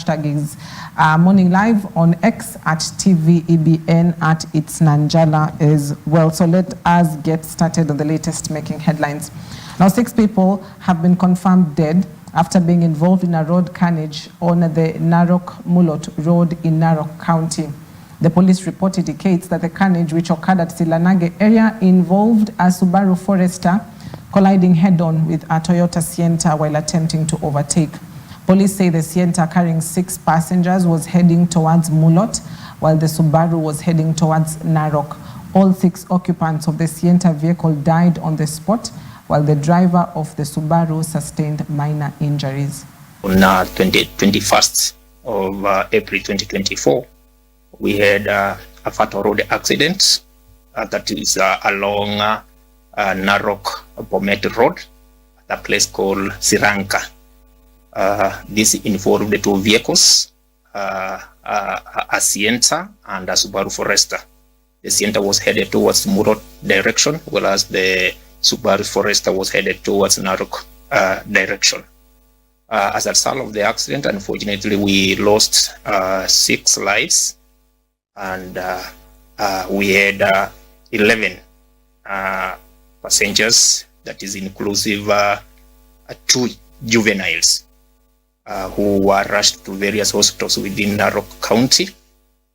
Hashtag is Morning Live on X at TV EBN at It's Nanjala as well. So let us get started on the latest making headlines. Now, 6 people have been confirmed dead after being involved in a road carnage on the Narok-Mulot Road in Narok County. The police report indicates that the carnage, which occurred at Silanage area, involved a Subaru Forester colliding head-on with a Toyota Sienta while attempting to overtake. Police say the Sienta carrying 6 passengers was heading towards Mulot, while the Subaru was heading towards Narok. All 6 occupants of the Sienta vehicle died on the spot, while the driver of the Subaru sustained minor injuries. On 21st of April 2024, we had a fatal road accident that is along Narok-Bomet Road at a place called Siranka. This involved the 2 vehicles, a Sienta and a Subaru Forester. The Sienta was headed towards Murot direction, whereas the Subaru Forester was headed towards Narok direction. As a result of the accident, unfortunately, we lost 6 lives, and we had 11 passengers, that is inclusive 2 juveniles who were rushed to various hospitals within Narok County,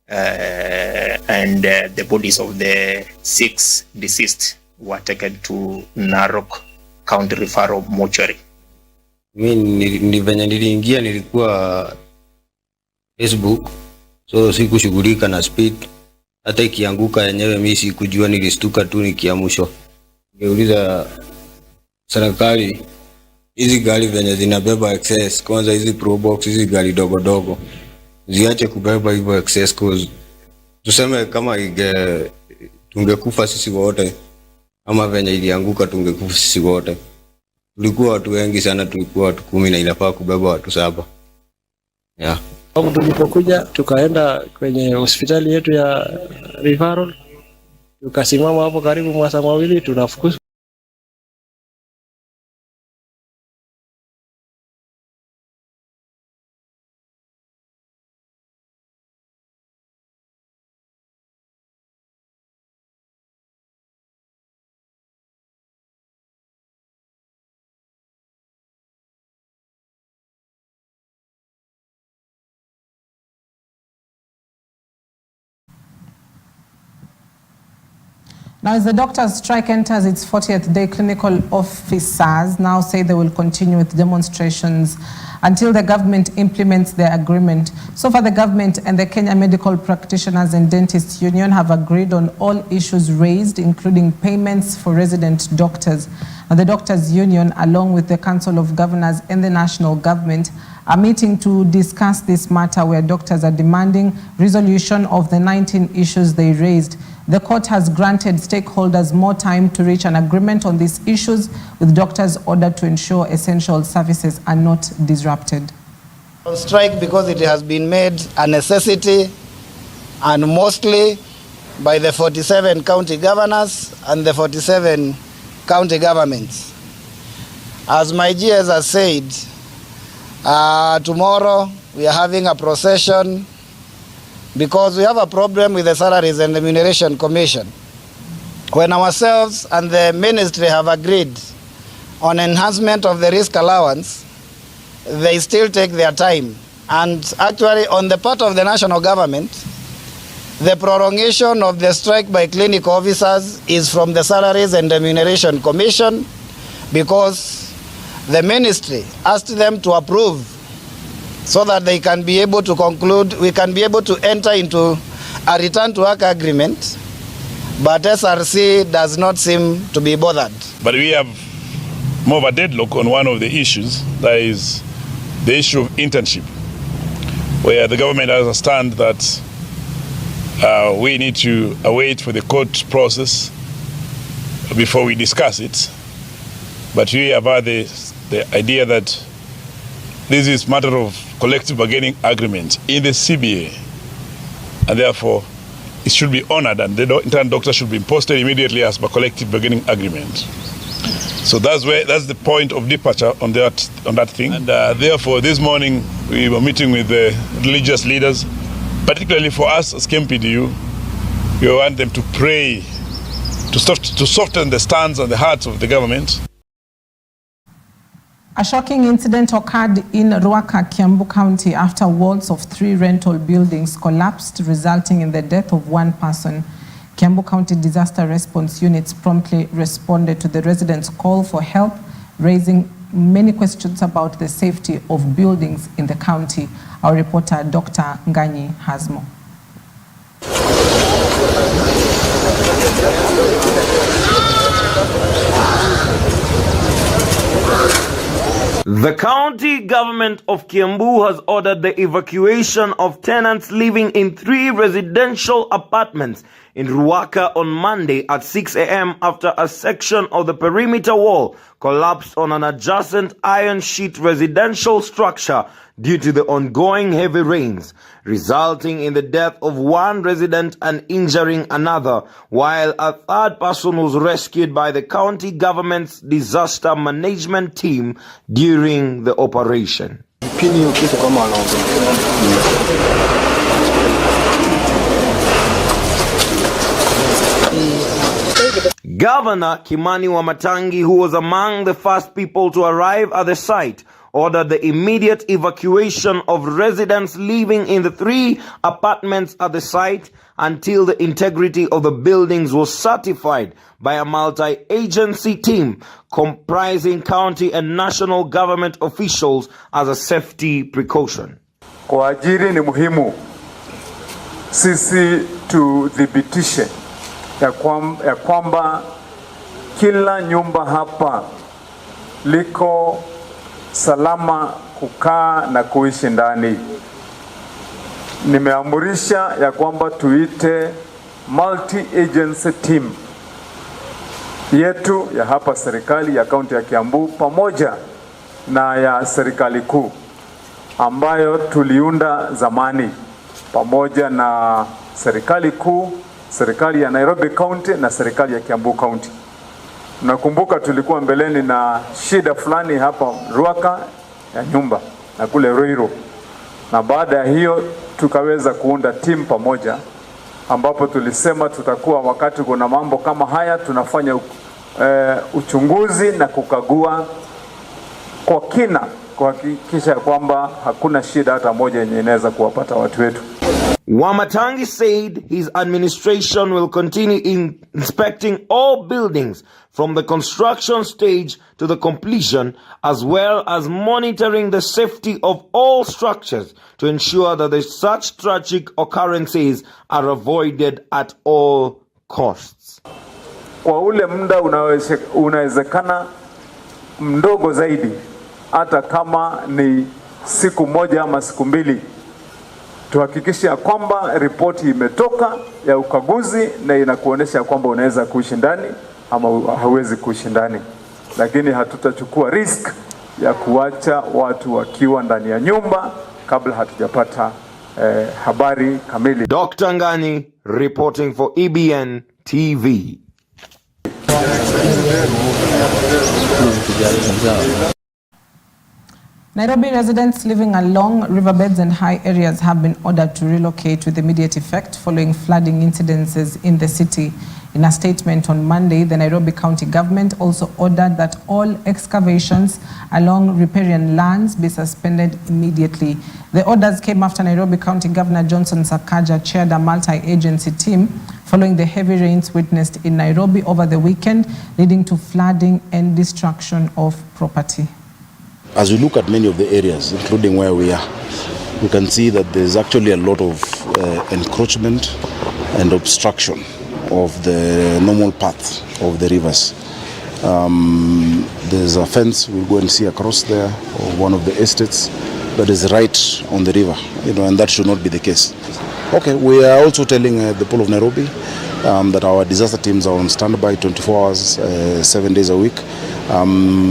and the bodies of the 6 deceased were taken to Narok County Referral Mortuary. Mimi venye niliingia nilikuwa Facebook, so sikushughulika na speed. Hata ikianguka yenyewe mimi sikujua, nilistuka tu nikiamshwa. Ngeuliza serikali, hizi gari venye zinabeba excess, kwanza hizi probox, hizi gari dogo dogo ziache kubeba hivyo excess, cause tuseme kama tungekufa sisi wote, ama venye ilianguka tungekufa sisi wote. Tulikuwa watu wengi sana, tulikuwa watu 10 na inafaa kubeba watu 7. Yeah. Tulipokuja tukaenda kwenye hospitali yetu ya referral, tukasimama hapo karibu masaa mawili, tunafukuzwa. Now, as the doctors' strike enters its 40th day, clinical officers now say they will continue with demonstrations until the government implements their agreement. So far, the government and the Kenya Medical Practitioners and Dentists Union have agreed on all issues raised, including payments for resident doctors. Now, the Doctors' Union, along with the Council of Governors and the national government, are meeting to discuss this matter, where doctors are demanding resolution of the 19 issues they raised. The court has granted stakeholders more time to reach an agreement on these issues, with doctors ordered to ensure essential services are not disrupted. On strike because it has been made a necessity, and mostly by the 47 county governors and the 47 county governments. As my GS has said, tomorrow we are having a procession because we have a problem with the Salaries and Remuneration Commission. When ourselves and the ministry have agreed on enhancement of the risk allowance, they still take their time. And actually, on the part of the national government, the prolongation of the strike by clinical officers is from the Salaries and Remuneration Commission, because the ministry asked them to approve so that they can be able to conclude, we can be able to enter into a return to work agreement, but SRC does not seem to be bothered. But we have more of a deadlock on one of the issues, that is the issue of internship, where the government has a stand that we need to await for the court process before we discuss it. But we have had the idea that this is matter of collective bargaining agreement in the CBA, and therefore it should be honored, and the intern doctor should be posted immediately as per collective bargaining agreement. So that's the point of departure on that thing. And therefore, this morning we were meeting with the religious leaders, particularly for us as KMPDU. We want them to pray to soften the stance and the hearts of the government. A shocking incident occurred in Ruaka, Kiambu County after walls of 3 rental buildings collapsed, resulting in the death of 1 person. Kiambu County Disaster Response Units promptly responded to the residents' call for help, raising many questions about the safety of buildings in the county. Our reporter, Dr. Nganyi, has more. The county government of Kiambu has ordered the evacuation of tenants living in 3 residential apartments in Ruaka on Monday at 6 a.m. after a section of the perimeter wall collapsed on an adjacent iron sheet residential structure due to the ongoing heavy rains, resulting in the death of 1 resident and injuring another, while a 3rd person was rescued by the county government's disaster management team during the operation. Governor Kimani Wamatangi, who was among the first people to arrive at the site, ordered the immediate evacuation of residents living in the 3 apartments at the site until the integrity of the buildings was certified by a multi-agency team comprising county and national government officials as a safety precaution. Kwa ajili ni muhimu sisi tudhibitishe ya kwamba kila nyumba hapa liko salama kukaa na kuishi ndani. Nimeamurisha ya kwamba tuite multi-agency team yetu ya hapa serikali ya kaunti ya Kiambu pamoja na ya serikali kuu ambayo tuliunda zamani pamoja na serikali kuu, serikali ya Nairobi County na serikali ya Kiambu County. Nakumbuka tulikuwa mbeleni na shida fulani hapa Ruaka ya nyumba na kule Ruiru. Na baada ya hiyo tukaweza kuunda timu pamoja ambapo tulisema tutakuwa wakati kuna mambo kama haya tunafanya uchunguzi na kukagua kwa kina kuhakikisha kwamba hakuna shida hata moja yenye inaweza kuwapata watu wetu. Wamatangi said his administration will continue inspecting all buildings from the construction stage to the completion, as well as monitoring the safety of all structures to ensure that such tragic occurrences are avoided at all costs. Kwa ule muda unawezekana mdogo zaidi, hata kama ni siku moja ama siku mbili, tuhakikisha kwamba ripoti imetoka ya ukaguzi na inakuonesha kwamba unaweza kuishi ndani ama hauwezi kuishi ndani. Lakini hatutachukua risk ya kuacha watu wakiwa ndani ya nyumba kabla hatujapata habari kamili. Dr. Ngani reporting for EBN TV. Nairobi residents living along riverbeds and high areas have been ordered to relocate with immediate effect following flooding incidences in the city. In a statement on Monday, the Nairobi County government also ordered that all excavations along riparian lands be suspended immediately. The orders came after Nairobi County Governor Johnson Sakaja chaired a multi-agency team following the heavy rains witnessed in Nairobi over the weekend, leading to flooding and destruction of property. As we look at many of the areas, including where we are, we can see that there's actually a lot of encroachment and obstruction of the normal path of the rivers. There's a fence we'll go and see across there, of one of the estates that is right on the river, and that should not be the case. Okay, we are also telling the Port of Nairobi that our disaster teams are on standby 24 hours, 7 days a week.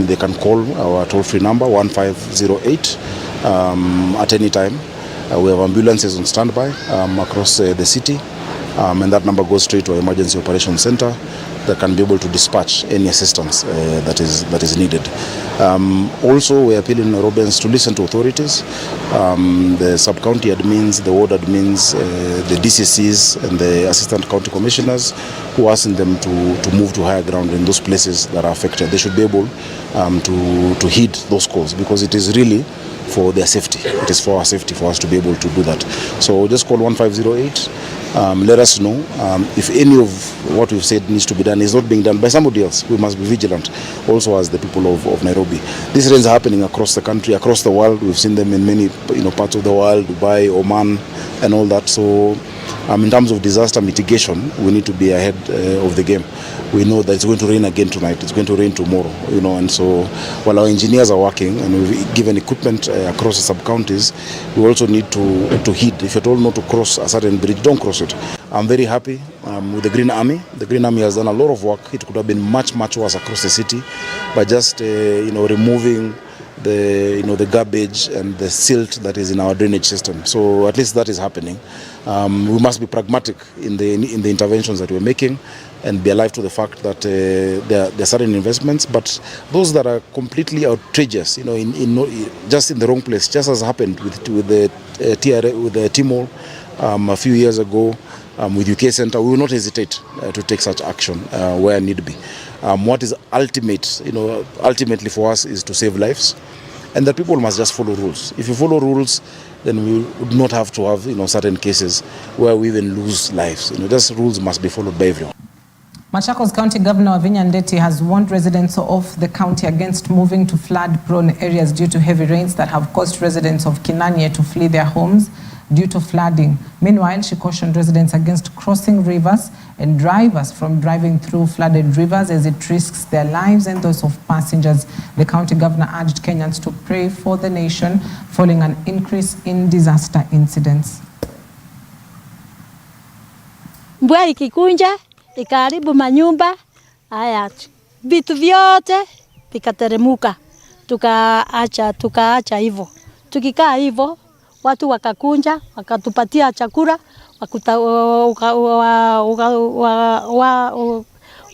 They can call our toll-free number 1508 at any time. We have ambulances on standby across the city, and that number goes straight to our emergency operations center. that can be able to dispatch any assistance that is needed. Also, we are appealing Nairobians to listen to authorities, the sub-county admins, the ward admins, the DCCs and the assistant county commissioners, who are asking them to move to higher ground in those places that are affected. They should be able to heed those calls, because it is really for their safety. It is for our safety for us to be able to do that. So just call 1508. Let us know if any of what we've said needs to be done is not being done by somebody else. We must be vigilant also as the people of Nairobi. These rains are happening across the country, across the world. We've seen them in many parts of the world, Dubai, Oman and all that. So in terms of disaster mitigation, we need to be ahead of the game. We know that it's going to rain again tonight, it's going to rain tomorrow, and so while our engineers are working and we've given equipment across the sub-counties, we also need to heed. If you're told not to cross a certain bridge, don't cross it. I'm very happy with the Green Army. The Green Army has done a lot of work. It could have been much worse across the city, but just removing the garbage and the silt that is in our drainage system. So at least that is happening. We must be pragmatic in the interventions that we're making and be alive to the fact that there are certain investments, but those that are completely outrageous, just in the wrong place, just as happened with the Timor a few years ago, with UK Center, we will not hesitate to take such action where need be. What is ultimately for us is to save lives, and that people must just follow rules. If you follow rules, then we would not have to have certain cases where we even lose lives. Just rules must be followed by everyone. Machakos County Governor Wavinya Ndeti has warned residents of the county against moving to flood-prone areas due to heavy rains that have caused residents of Kinanie to flee their homes due to flooding. Meanwhile, she cautioned residents against crossing rivers and drivers from driving through flooded rivers as it risks their lives and those of passengers. The county governor urged Kenyans to pray for the nation following an increase in disaster incidents. Mvua ikikunja ikaribu manyumba haya, vitu vyote vikateremuka, tukaacha hivyo. Tukikaa hivyo, watu wakakunja, wakatupatia chakula,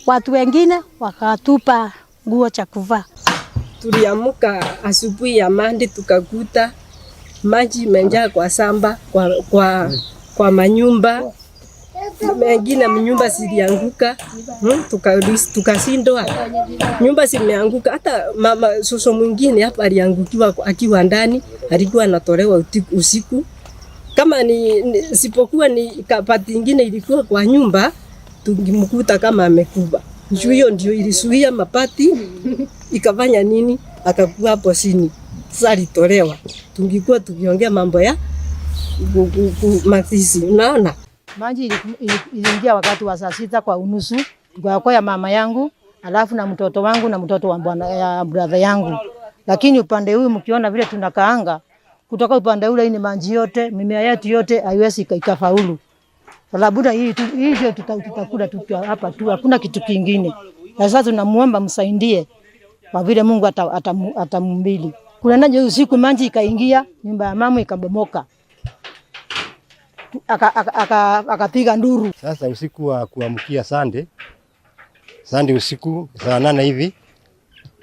watu wengine wakatupa nguo cha kuvaa. Tuliamka asubuhi ya Monday tukakuta maji menjaa kwa samba, kwa manyumba. Mengine nyumba zilianguka, tukasindwa. Nyumba zimeanguka, hata mama soso mwingine hapa aliangukiwa akiwa ndani, alikuwa anatolewa usiku. Kama sipokuwa ni kapati nyingine ilikuwa kwa nyumba, tungimkuta kama amekufa. Hiyo ndio ilisuia mapati ikafanya nini, akakuwa hapo chini. Sasa alitolewa. Tungikuwa tukiongea mambo ya matisi, unaona? Maji iliingia wakati wa saa 6 kwa unusu, tukaokoa mama yangu, alafu na mtoto wangu na mtoto wa brother yangu. Lakini upande huu mkiona vile tunakaanga, kutoka upande ule ni maji yote, mimea yetu yote haiwezi ikafaulu. Labda hii ndio tutakula tu hapa tu, hakuna kitu kingine. Sasa tunamuomba msaidie kwa vile Mungu atamumbili. Kuna nje usiku maji ikaingia, nyumba ya mama ikabomoka. Akapiga nduru. Sasa usiku wa kuamkia Sunday usiku saa 8 hivi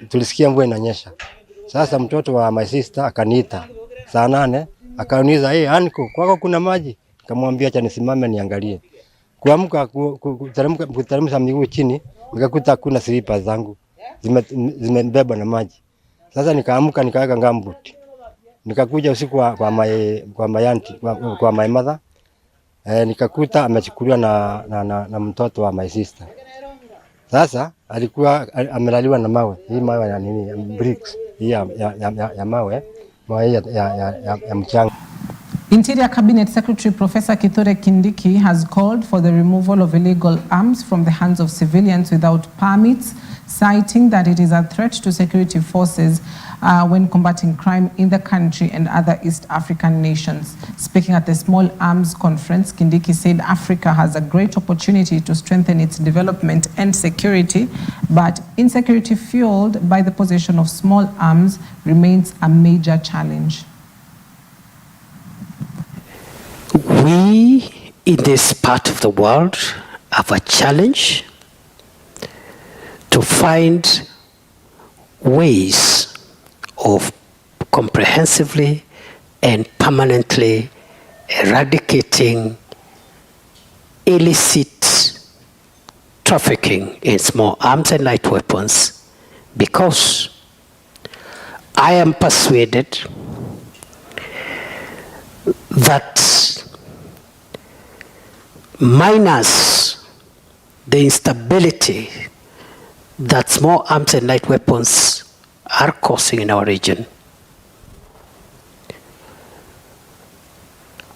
tulisikia mvua inanyesha. Sasa mtoto wa my sister akaniita saa 8, akaniuliza anko, kwako kuna maji? Nikamwambia acha nisimame niangalie. Kuamka kuteremsha miguu chini, nikakuta kuna slippers zangu zimebeba na maji. Sasa nikaamka nikaweka gumboot. Nikakuja usiku kwa my mother. Nikakuta amechukuliwa na mtoto wa my sister. Sasa alikuwa amelaliwa na mawe. Hii mawe ya nini? Bricks. Hii ya mawe ya mchanga. Interior Cabinet Secretary Professor Kithure Kindiki has called for the removal of illegal arms from the hands of civilians without permits, citing that it is a threat to security forces when combating crime in the country and other East African nations. Speaking at the Small Arms Conference, Kindiki said Africa has a great opportunity to strengthen its development and security, but insecurity fueled by the possession of small arms remains a major challenge. We in this part of the world have a challenge to find ways of comprehensively and permanently eradicating illicit trafficking in small arms and light weapons, because I am persuaded that minus the instability that small arms and light weapons are causing in our region,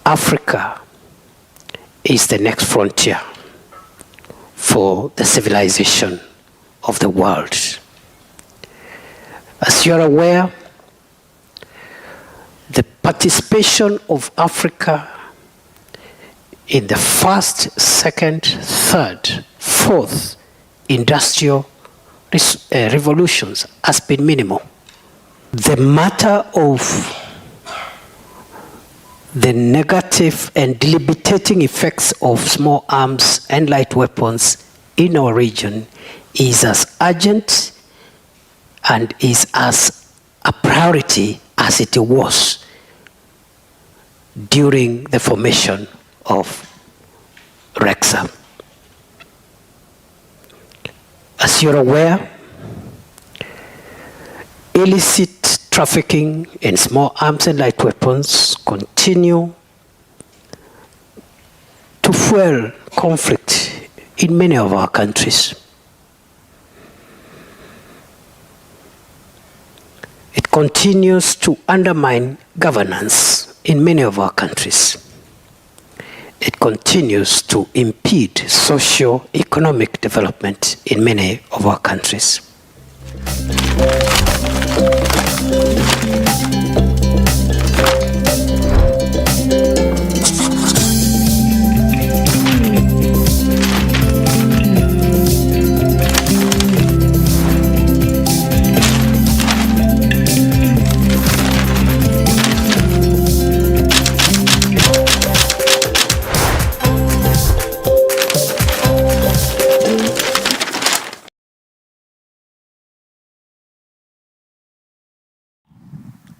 Africa is the next frontier for the civilization of the world. As you are aware, the participation of Africa in the first, second, third, fourth industrial revolutions has been minimal. The matter of the negative and debilitating effects of small arms and light weapons in our region is as urgent and is as a priority as it was during the formation of REXA. As you're aware, illicit trafficking in small arms and light weapons continue to fuel conflict in many of our countries. It continues to undermine governance in many of our countries. It continues to impede socio-economic development in many of our countries.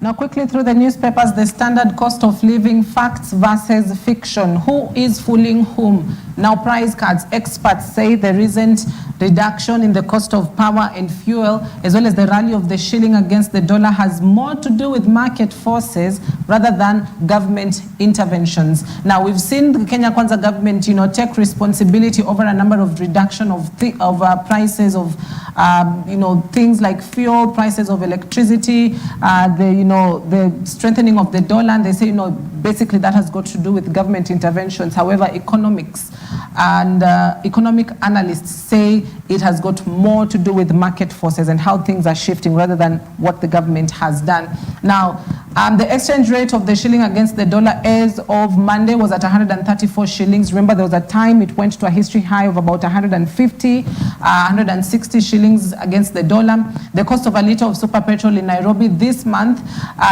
Now quickly through the newspapers, the standard cost of living, facts versus fiction. Who is fooling whom? Now price cards. Experts say the recent reduction in the cost of power and fuel, as well as the rally of the shilling against the dollar, has more to do with market forces rather than government interventions. Now we've seen the Kenya Kwanza government, take responsibility over a number of reduction of prices of, things like fuel, prices of electricity, the strengthening of the dollar, and they say, basically that has got to do with government interventions. However, economics and economic analysts say it has got more to do with market forces and how things are shifting rather than what the government has done. Now, the exchange rate of the shilling against the dollar as of Monday was at 134 shillings. Remember, there was a time it went to a history high of about 150, 160 shillings against the dollar. The cost of a litre of super petrol in Nairobi this month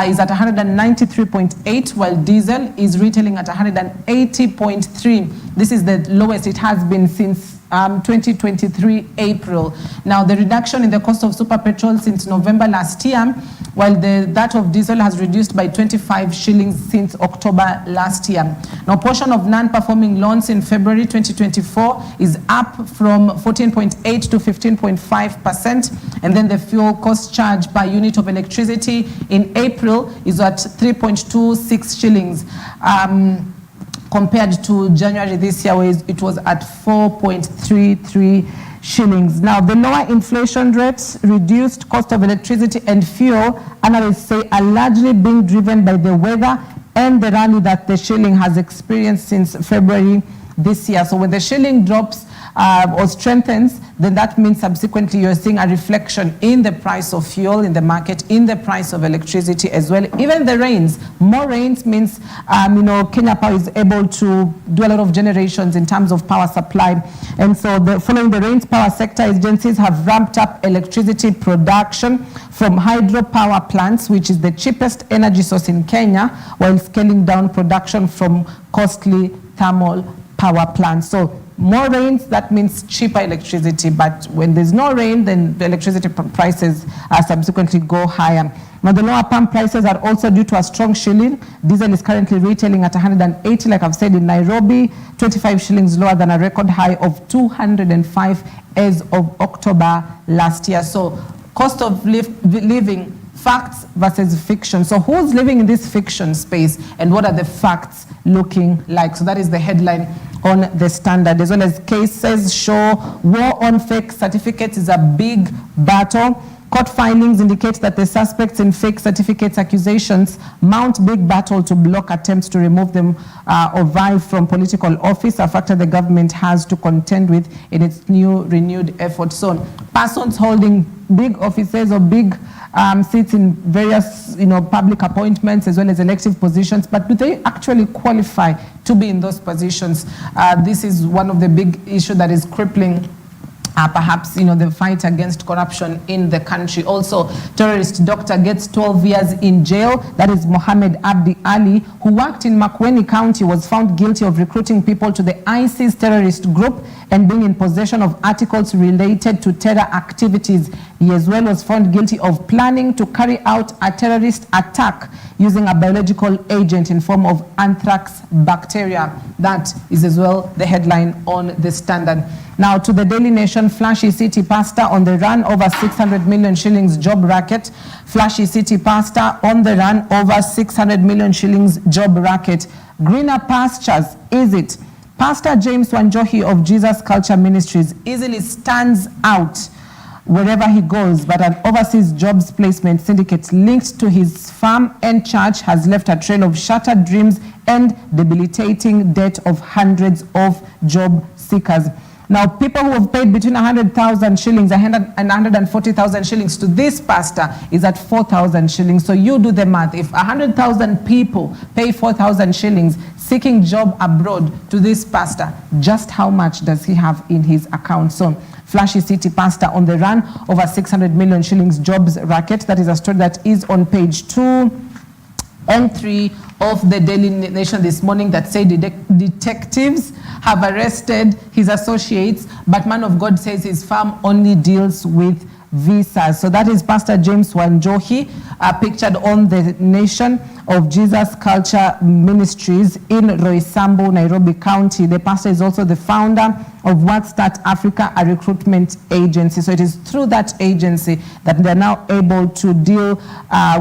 is at 193.8, while diesel is retailing at 180.3. This is the lowest it has been since 2023 April. Now, the reduction in the cost of super petrol since November last year, while that of diesel has reduced by 25 shillings since October last year. Now, portion of non-performing loans in February 2024 is up from 14.8 to 15.5%, and then the fuel cost charge per unit of electricity in April is at 3.26 shillings. Compared to January this year, where it was at 4.33 shillings. Now, the lower inflation rates, reduced cost of electricity and fuel, analysts say, are largely being driven by the weather and the rally that the shilling has experienced since February this year. So when the shilling drops or strengthens, then that means subsequently you're seeing a reflection in the price of fuel in the market, in the price of electricity as well. Even the rains, more rains means, Kenya Power is able to do a lot of generations in terms of power supply. And so following the rains, power sector agencies have ramped up electricity production from hydropower plants, which is the cheapest energy source in Kenya, while scaling down production from costly thermal power plants. So more rains, that means cheaper electricity. But when there's no rain, then the electricity prices subsequently go higher. Now, the lower pump prices are also due to a strong shilling. Diesel is currently retailing at 180, like I've said, in Nairobi, 25 shillings lower than a record high of 205 as of October last year. So, cost of living, facts versus fiction. So who's living in this fiction space and what are the facts looking like? So that is the headline on the Standard. As well as cases show war on fake certificates is a big battle. Court filings indicate that the suspects in fake certificates accusations mount big battle to block attempts to remove them or vie from political office, a factor the government has to contend with in its new renewed effort. So persons holding big offices or big seats in various public appointments as well as elective positions, but do they actually qualify to be in those positions? This is one of the big issues that is crippling perhaps the fight against corruption in the country. Also, terrorist doctor gets 12 years in jail. That is Mohammed Abdi Ali, who worked in Makueni County, was found guilty of recruiting people to the ISIS terrorist group and being in possession of articles related to terror activities. He as well was found guilty of planning to carry out a terrorist attack using a biological agent in form of anthrax bacteria. That is as well the headline on the Standard. Now to the Daily Nation, flashy city pastor on the run over 600 million shillings job racket. Flashy city pastor on the run over 600 million shillings job racket. Greener pastures, is it? Pastor James Wanjohi of Jesus Culture Ministries easily stands out wherever he goes, but an overseas jobs placement syndicate linked to his farm and church has left a trail of shattered dreams and debilitating debt of hundreds of job seekers. Now, people who have paid between 100,000 shillings and 140,000 shillings to this pastor is at 4,000 shillings. So you do the math. If 100,000 people pay 4,000 shillings seeking job abroad to this pastor, just how much does he have in his account? So, flashy city pastor on the run over 600 million shillings jobs racket. That is a story that is on page 2 and 3 of the Daily Nation this morning that said detectives have arrested his associates, but man of God says his firm only deals with visas. So that is Pastor James Wanjohi, pictured on the Nation of Jesus Culture Ministries in Roysambu, Nairobi County. The pastor is also the founder of WorkStart Africa, a recruitment agency. So it is through that agency that they're now able to deal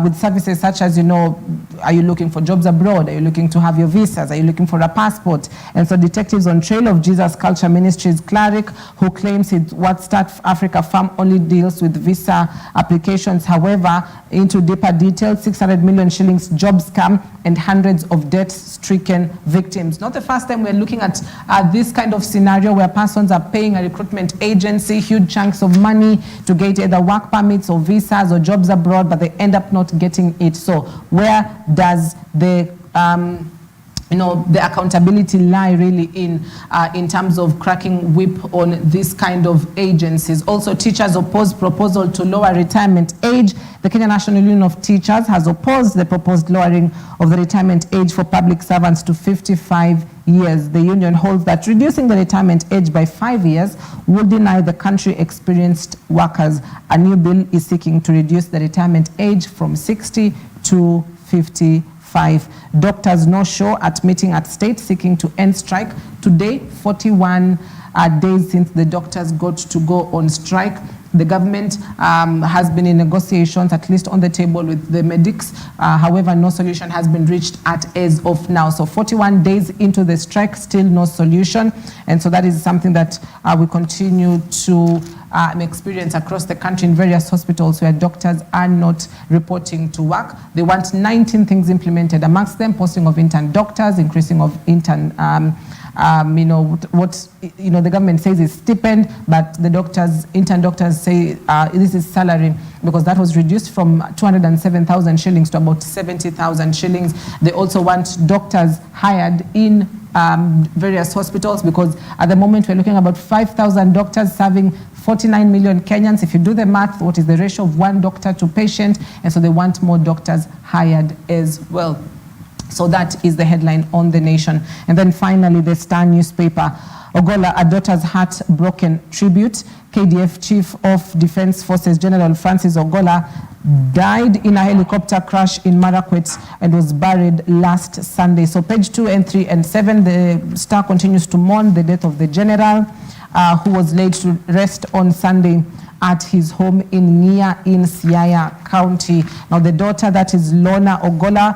with services such as, are you looking for jobs abroad? Are you looking to have your visas? Are you looking for a passport? And so detectives on trail of Jesus Culture Ministries cleric who claims his WorkStart Africa firm only deals with visa applications. However, into deeper details, 600 million shillings job scam and hundreds of debt-stricken victims. Not the first time we're looking at this kind of scenario where persons are paying a recruitment agency huge chunks of money to get either work permits or visas or jobs abroad, but they end up not getting it. So where does the the accountability lie really in terms of cracking whip on this kind of agencies? Also, teachers oppose proposal to lower retirement age. The Kenya National Union of Teachers has opposed the proposed lowering of the retirement age for public servants to 55 years. The union holds that reducing the retirement age by 5 years will deny the country experienced workers. A new bill is seeking to reduce the retirement age from 60 to 55. Doctors no show at meeting at state seeking to end strike. Today, 41 days since the doctors got to go on strike. The government has been in negotiations, at least on the table, with the medics. However, no solution has been reached as of now. So 41 days into the strike, still no solution. And so that is something that we continue to experience across the country in various hospitals where doctors are not reporting to work. They want 19 things implemented, amongst them posting of intern doctors, increasing of intern the government says is stipend, but the intern doctors say this is salary, because that was reduced from 207,000 shillings to about 70,000 shillings. They also want doctors hired in various hospitals, because at the moment we're looking at about 5,000 doctors serving 49 million Kenyans. If you do the math, what is the ratio of one doctor to patient? And so they want more doctors hired as well. So that is the headline on the Nation. And then finally, the Star newspaper. Ogola, a daughter's heartbroken tribute. KDF Chief of Defense Forces General Francis Ogola died in a helicopter crash in Marakwet and was buried last Sunday. So page 2 and 3 and 7, the Star continues to mourn the death of the general who was laid to rest on Sunday at his home in Nia in Siaya County. Now, the daughter, that is Lona Ogola,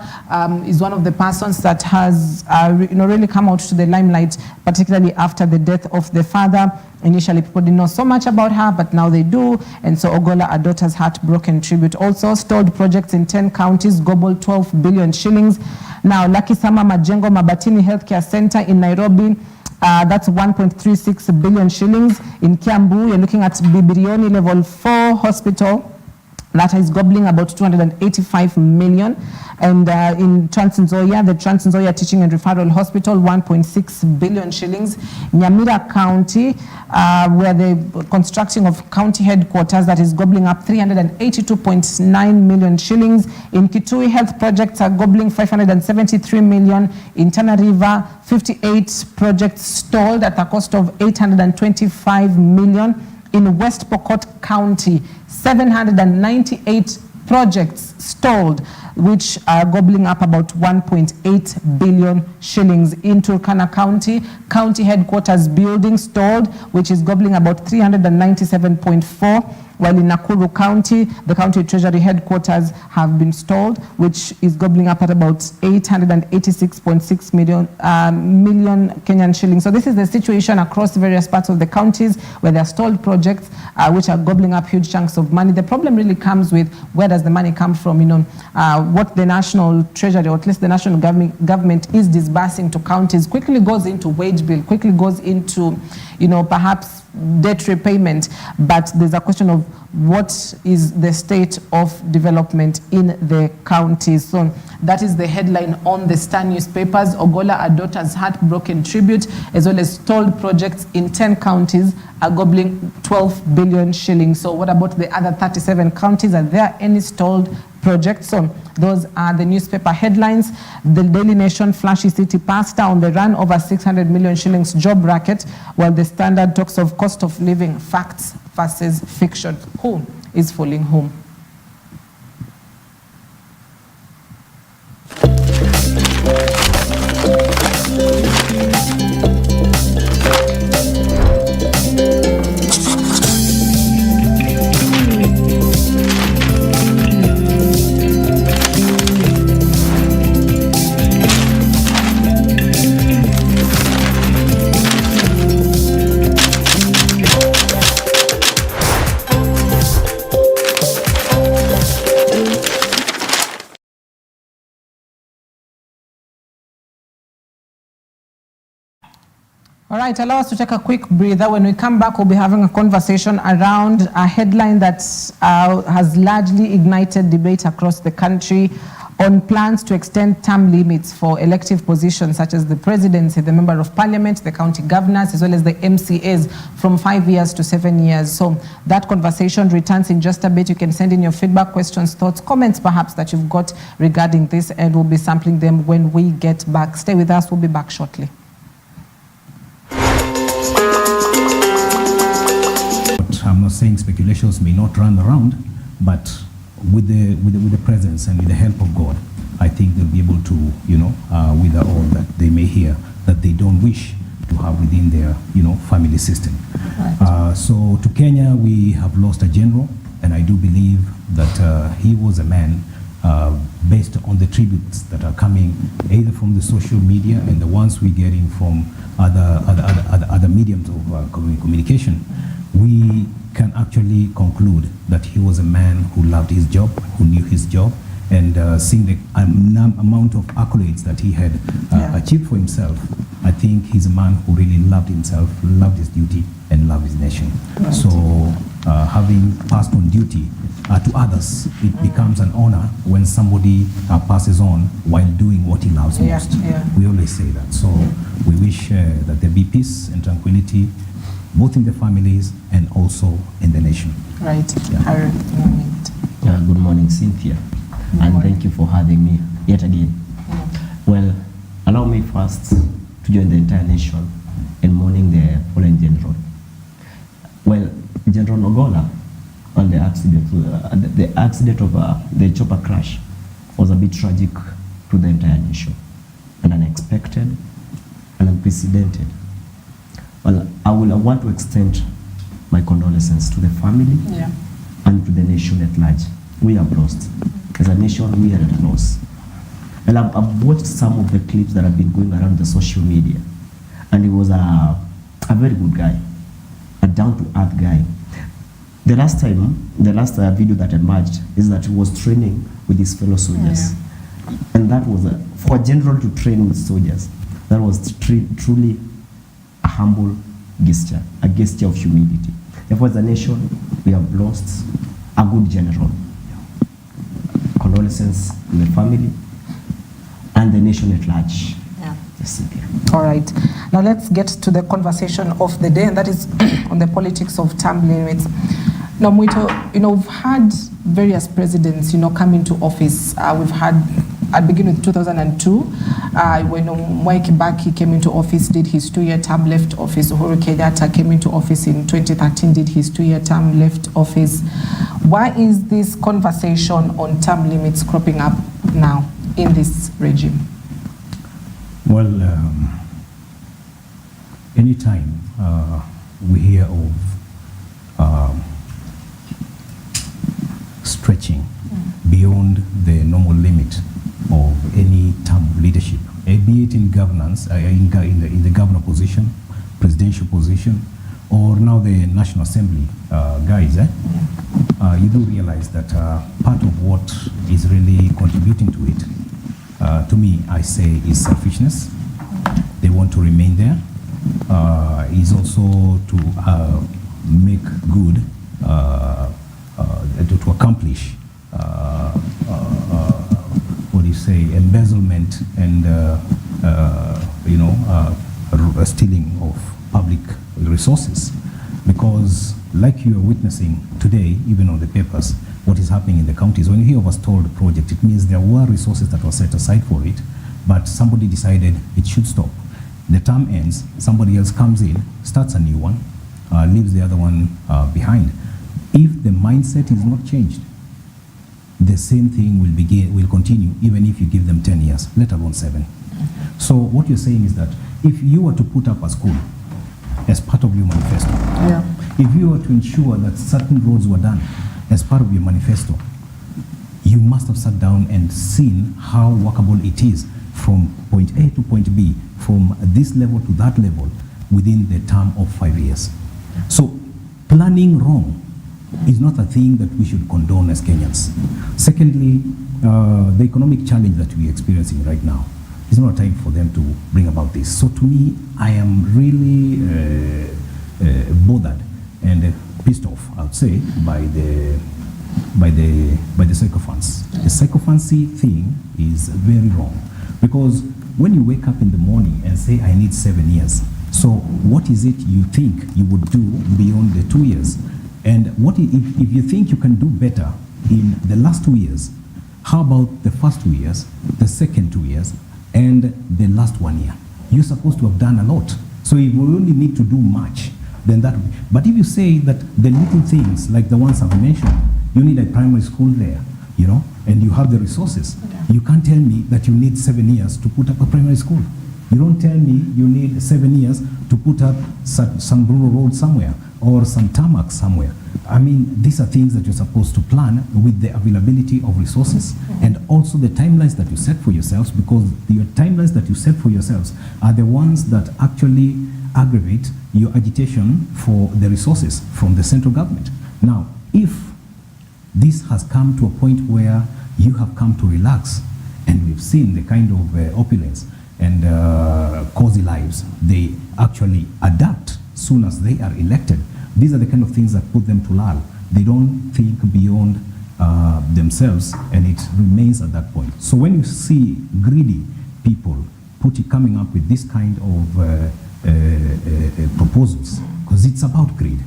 is one of the persons that has really come out to the limelight, particularly after the death of the father. Initially, people didn't know so much about her, but now they do. And so Ogola, a daughter's heartbroken tribute. Also, stalled projects in 10 counties, gobbled 12 billion shillings. Now, Lucky Sama Majengo Mabatini Healthcare Center in Nairobi, that's 1.36 billion shillings. In Kiambu, you're looking at Bibirioni Level 4 Hospital. That is gobbling about 285 million. And in Trans Nzoia, the Trans Nzoia Teaching and Referral Hospital, 1.6 billion shillings. Nyamira County, where they're constructing of county headquarters, that is gobbling up 382.9 million shillings. In Kitui, health projects are gobbling 573 million. In Tana River, 58 projects stalled at a cost of 825 million. In West Pokot County, 798 projects stalled, which are gobbling up about 1.8 billion shillings. In Turkana County, county headquarters building stalled, which is gobbling about 397.4. While in Nakuru County, the county treasury headquarters have been stalled, which is gobbling up at about 886.6 million Kenyan shillings. So this is the situation across various parts of the counties where there are stalled projects, which are gobbling up huge chunks of money. The problem really comes with where does the money come from? What the national treasury, or at least the national government is disbursing to counties quickly goes into wage bill, quickly goes into, perhaps debt repayment, but there's a question of what is the state of development in the counties. So that is the headline on the Star newspapers. Ogola, a daughter's heartbroken tribute, as well as stalled projects in 10 counties are gobbling 12 billion shillings. So what about the other 37 counties? Are there any stalled projects? So those are the newspaper headlines. The Daily Nation, flashy city pastor on the run, over 600 million shillings job racket, while the Standard talks of cost of living, facts versus fiction. Who is fooling whom? All right, allow us to take a quick breather. When we come back, we'll be having a conversation around a headline that has largely ignited debate across the country on plans to extend term limits for elective positions such as the presidency, the member of parliament, the county governors, as well as the MCAs from 5 years to 7 years. So that conversation returns in just a bit. You can send in your feedback, questions, thoughts, comments perhaps that you've got regarding this, and we'll be sampling them when we get back. Stay with us. We'll be back shortly. I'm not saying speculations may not run around, but with the presence and with the help of God, I think they'll be able to, wither all that they may hear that they don't wish to have within their, family system. Right. So to Kenya, we have lost a general, and I do believe that he was a man based on the tributes that are coming either from the social media and the ones we're getting from other mediums of communication. We can actually conclude that he was a man who loved his job, who knew his job, and seeing the amount of accolades that he had achieved for himself, I think he's a man who really loved himself, loved his duty, and loved his nation. Right. So having passed on duty to others, it becomes an honor when somebody passes on while doing what he loves most. We always say that. So we wish that there be peace and tranquility both in the families and also in the nation. Right. Yeah. Good morning, Cynthia. And thank you for having me yet again. Well, allow me first to join the entire nation and mourning the fallen general. Well, General Ogola, on the accident of the chopper crash was a bit tragic to the entire nation and unexpected and unprecedented. Well, I want to extend my condolences to the family and to the nation at large. We have lost. As a nation, we are at a loss. And I've watched some of the clips that have been going around the social media, and he was a very good guy, a down-to-earth guy. The last video that emerged is that he was training with his fellow soldiers. And that was, for a general to train with soldiers, that was truly a humble gesture, a gesture of humility. Therefore, as a nation, we have lost a good general. Condolences to the family and the nation at large. Yes, all right. Now let's get to the conversation of the day, and that is on the politics of term limits. Now, Mwito, we've had various presidents, come into office. We've had, at beginning of 2002, when Mwai Kibaki came into office, did his 2-year term, left office. Uhuru Kenyatta came into office in 2013, did his 2-year term, left office. Why is this conversation on term limits cropping up now in this regime? Well, anytime we hear of stretching beyond the normal limit of any term leadership, be it in governance, in the governor position, presidential position, or now the National Assembly guys, you do realize that part of what is really contributing to it, to me, I say, is selfishness. They want to remain there. Is also to make good, to accomplish, what do you say, embezzlement and stealing of public resources. Because like you are witnessing today, even on the papers, what is happening in the counties, when you hear of a stalled project, it means there were resources that were set aside for it, but somebody decided it should stop. The term ends, somebody else comes in, starts a new one, leaves the other one behind. If the mindset is not changed, the same thing will continue even if you give them 10 years, let alone 7. So what you're saying is that if you were to put up a school as part of your manifesto, if you were to ensure that certain roads were done as part of your manifesto, you must have sat down and seen how workable it is from point A to point B, from this level to that level, within the term of 5 years. So planning wrong is not a thing that we should condone as Kenyans. Secondly, the economic challenge that we're experiencing right now is not a time for them to bring about this. So to me, I am really bothered and pissed off, I would say, by the sycophants. The sycophancy thing is very wrong, because when you wake up in the morning and say, I need 7 years, so what is it you think you would do beyond the 2 years? And what if you think you can do better in the last 2 years, how about the first 2 years, the second 2 years, and the last 1 year? You're supposed to have done a lot. So if we only need to do much, then that. But if you say that the little things, like the ones I've mentioned, you need a primary school there, and you have the resources, you can't tell me that you need 7 years to put up a primary school. You don't tell me you need 7 years to put up some rural road somewhere or some tarmac somewhere. I mean, these are things that you're supposed to plan with the availability of resources and also the timelines that you set for yourselves, because your timelines that you set for yourselves are the ones that actually aggravate your agitation for the resources from the central government. Now, if this has come to a point where you have come to relax, and we've seen the kind of opulence and cozy lives they actually adapt soon as they are elected, these are the kind of things that put them to lull. They don't think beyond themselves, and it remains at that point. So when you see greedy people coming up with this kind of proposals, because it's about greed.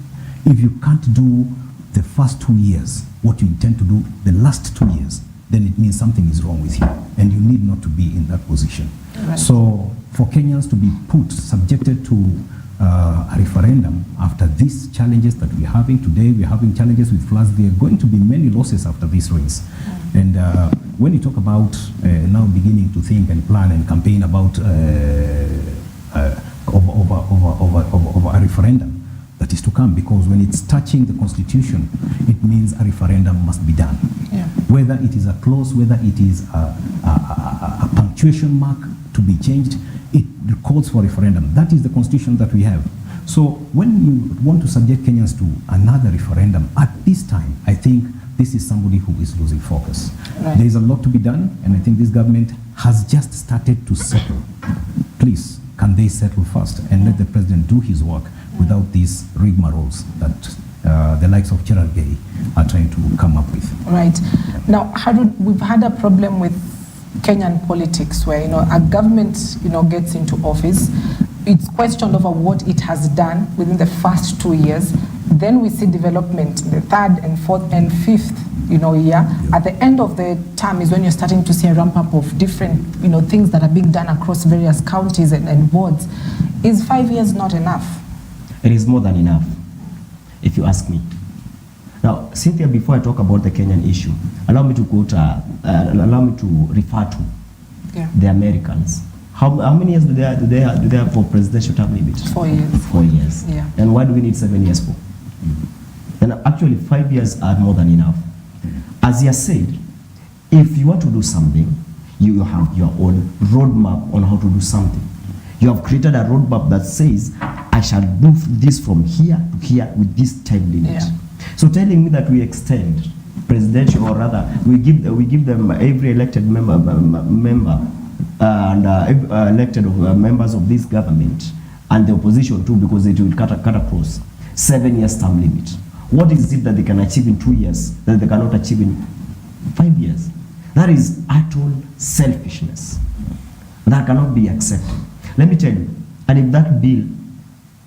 If you can't do the first 2 years what you intend to do the last 2 years, then it means something is wrong with you, and you need not to be in that position. Right. So for Kenyans to be subjected to a referendum after these challenges that we're having today. We're having challenges with floods. There are going to be many losses after this race. And when you talk about now beginning to think and plan and campaign about over a referendum that is to come, because when it's touching the constitution, it means a referendum must be done. Yeah. Whether it is a clause, whether it is a punctuation mark to be changed, it calls for referendum. That is the constitution that we have. So when you want to subject Kenyans to another referendum at this time, I think this is somebody who is losing focus. Right. There is a lot to be done, and I think this government has just started to settle. Please, can they settle first and let the president do his work without these rigmaroles that the likes of Cherargei are trying to come up with? Right. Now, Harun, we've had a problem with Kenyan politics where, a government, gets into office. It's questioned over what it has done within the first 2 years. Then we see development the third and fourth and fifth, year. At the end of the term is when you're starting to see a ramp up of different, things that are being done across various counties and wards. Is 5 years not enough? It is more than enough, if you ask me. Now, Cynthia, before I talk about the Kenyan issue, allow me to refer to the Americans. How many years do they have for presidential term limit? 4 years. 4 years. Yeah. And why do we need 7 years for? And actually 5 years are more than enough. As you said, if you want to do something, you have your own roadmap on how to do something. You have created a roadmap that says, I shall do this from here to here with this time limit. Yeah. So telling me that we extend presidential, or rather, we give them every elected member and elected members of this government and the opposition too, because it will cut across 7 years term limit. What is it that they can achieve in 2 years that they cannot achieve in 5 years? That is utter selfishness. That cannot be accepted. Let me tell you, and if that bill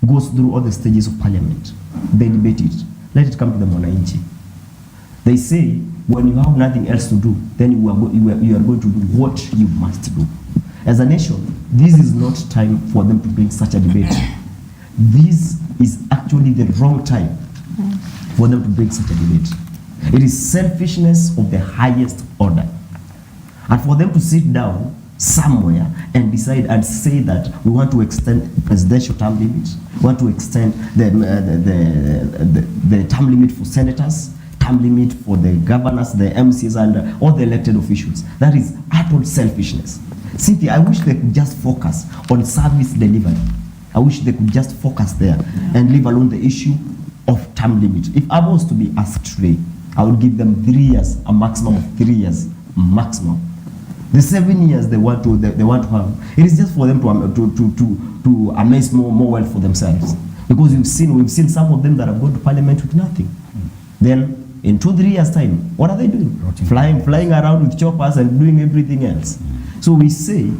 goes through all the stages of parliament, they debate it, let it come to the mwananchi. They say, when you have nothing else to do, then you are going to do what you must do. As a nation, this is not time for them to bring such a debate. This is actually the wrong time for them to bring such a debate. It is selfishness of the highest order. And for them to sit down somewhere and decide and say that we want to extend presidential term limit, we want to extend the term limit for senators, term limit for the governors, the MCs, and all the elected officials. That is utter selfishness. Cynthia, I wish they could just focus on service delivery. I wish they could just focus there and leave alone the issue of term limit. If I was to be asked today, I would give them 3 years, a maximum of 3 years, maximum. The 7 years they want to have, it is just for them to amass more wealth for themselves. Because we've seen some of them that have gone to parliament with nothing. Then in 2-3 years time, what are they doing? Flying around with choppers and doing everything else. So we say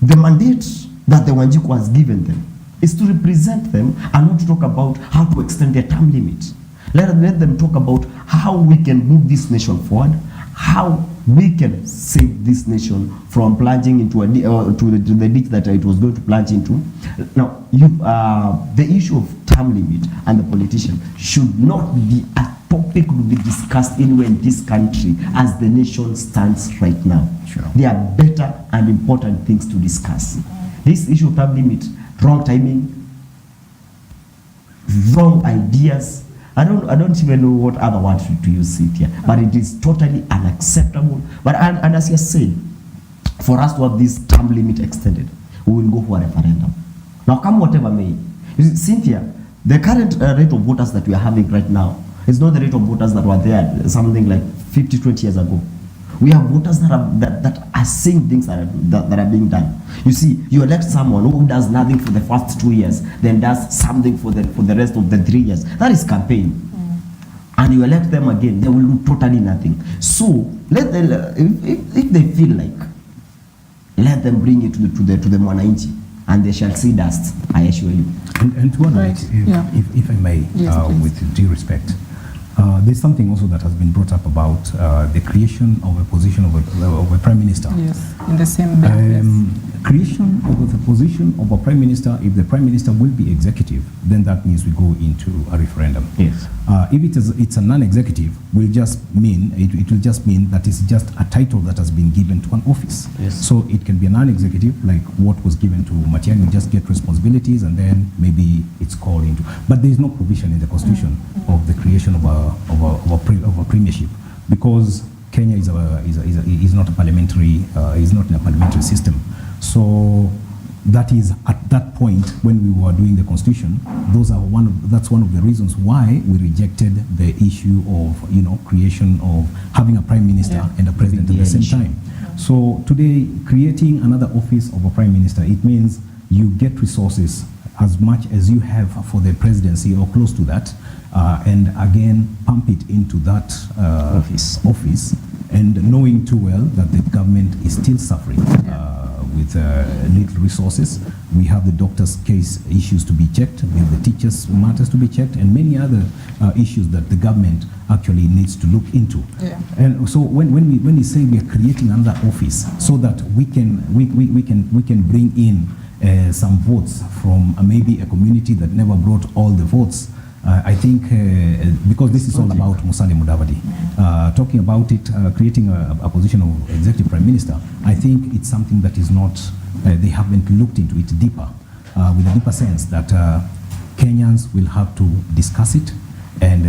the mandate that the Wanjiku has given them is to represent them and not to talk about how to extend their term limit. Let them talk about how we can move this nation forward, how we can save this nation from plunging into to the ditch that it was going to plunge into. Now, the issue of term limit and the politician should not be a topic to be discussed anywhere in this country as the nation stands right now. Sure. There are better and important things to discuss. This issue of term limit, wrong timing, wrong ideas. I don't even know what other word to use it here, but it is totally unacceptable. But and as you said, for us to have this term limit extended, we will go for a referendum. Now, come whatever may. You see, Cynthia, the current rate of voters that we are having right now is not the rate of voters that were there something like 50-20 years ago. We have voters that are saying things that are being done. You see, you elect someone who does nothing for the first 2 years, then does something for the rest of the 3 years. That is campaign. And you elect them again, they will do totally nothing. So let them, if they feel like, let them bring it to the mwananchi, and they shall see dust, I assure you. And to add, if I may, with due respect, there's something also that has been brought up about the creation of a position of a prime minister. Yes, in the same bill. Creation of the position of a prime minister, if the prime minister will be executive, then that means we go into a referendum. Yes. If it's a non-executive, it will just mean that it's just a title that has been given to an office. Yes. So it can be a non-executive, like what was given to Matiang'i. You just get responsibilities, and then maybe it's called into. But there is no provision in the constitution of the creation of a premiership, because Kenya is not a parliamentary, is not in a parliamentary system. So that is at that point when we were doing the constitution. That's one of the reasons why we rejected the issue of creation of having a prime minister and a president at the same time. So today, creating another office of a prime minister, it means you get resources as much as you have for the presidency or close to that, and again pump it into that office, and knowing too well that the government is still suffering with little resources. We have the doctors' case issues to be checked, we have the teachers' matters to be checked, and many other issues that the government actually needs to look into. Yeah. And so when we say we are creating another office so that we can bring in some votes from maybe a community that never brought all the votes, I think because this is all about Musalia Mudavadi, talking about it, creating a position of executive prime minister, I think it's something that is not, they haven't looked into it deeper, with a deeper sense that Kenyans will have to discuss it and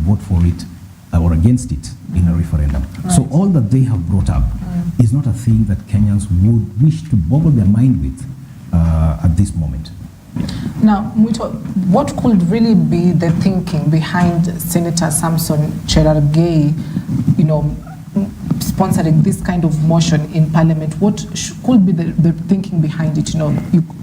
vote for it or against it in a referendum. Right. So all that they have brought up is not a thing that Kenyans would wish to boggle their mind with at this moment. Now, Muito, what could really be the thinking behind Senator Samson Cherargei, sponsoring this kind of motion in Parliament? What could be the thinking behind it?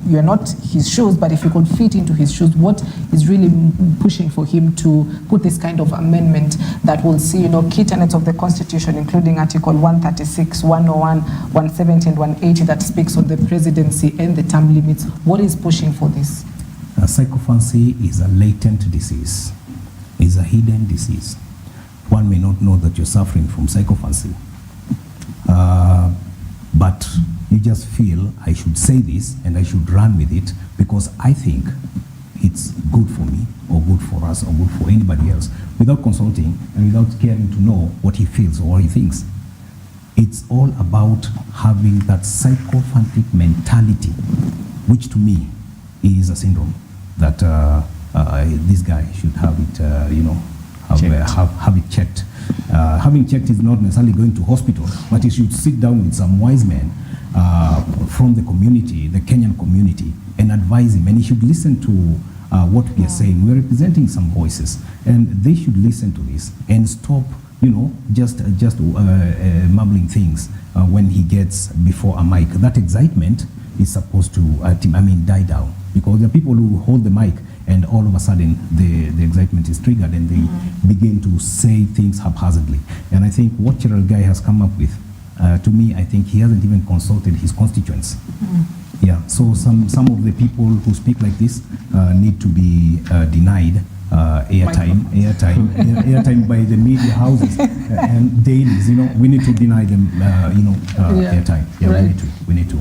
You're not his shoes, but if you could fit into his shoes, what is really pushing for him to put this kind of amendment that will see, key tenets of the Constitution, including Article 136, 101, 170, and 180 that speaks on the presidency and the term limits? What is pushing for this? Psychophancy is a latent disease, is a hidden disease. One may not know that you're suffering from psychophancy, but you just feel, I should say this and I should run with it because I think it's good for me or good for us or good for anybody else, without consulting and without caring to know what he feels or what he thinks. It's all about having that psychophantic mentality, which to me is a syndrome that this guy should have it, have it checked. Having checked is not necessarily going to hospital, but he should sit down with some wise men from the community, the Kenyan community, and advise him. And he should listen to what we are saying. We're representing some voices, and they should listen to this and stop, just mumbling things when he gets before a mic. That excitement is supposed to, die down, because there are people who hold the mic and all of a sudden the excitement is triggered and they begin to say things haphazardly. And I think what Cherargei has come up with, to me, I think he hasn't even consulted his constituents. Yeah, so some of the people who speak like this need to be denied airtime by the media houses and dailies. We need to deny them airtime. Yeah, right. we need to.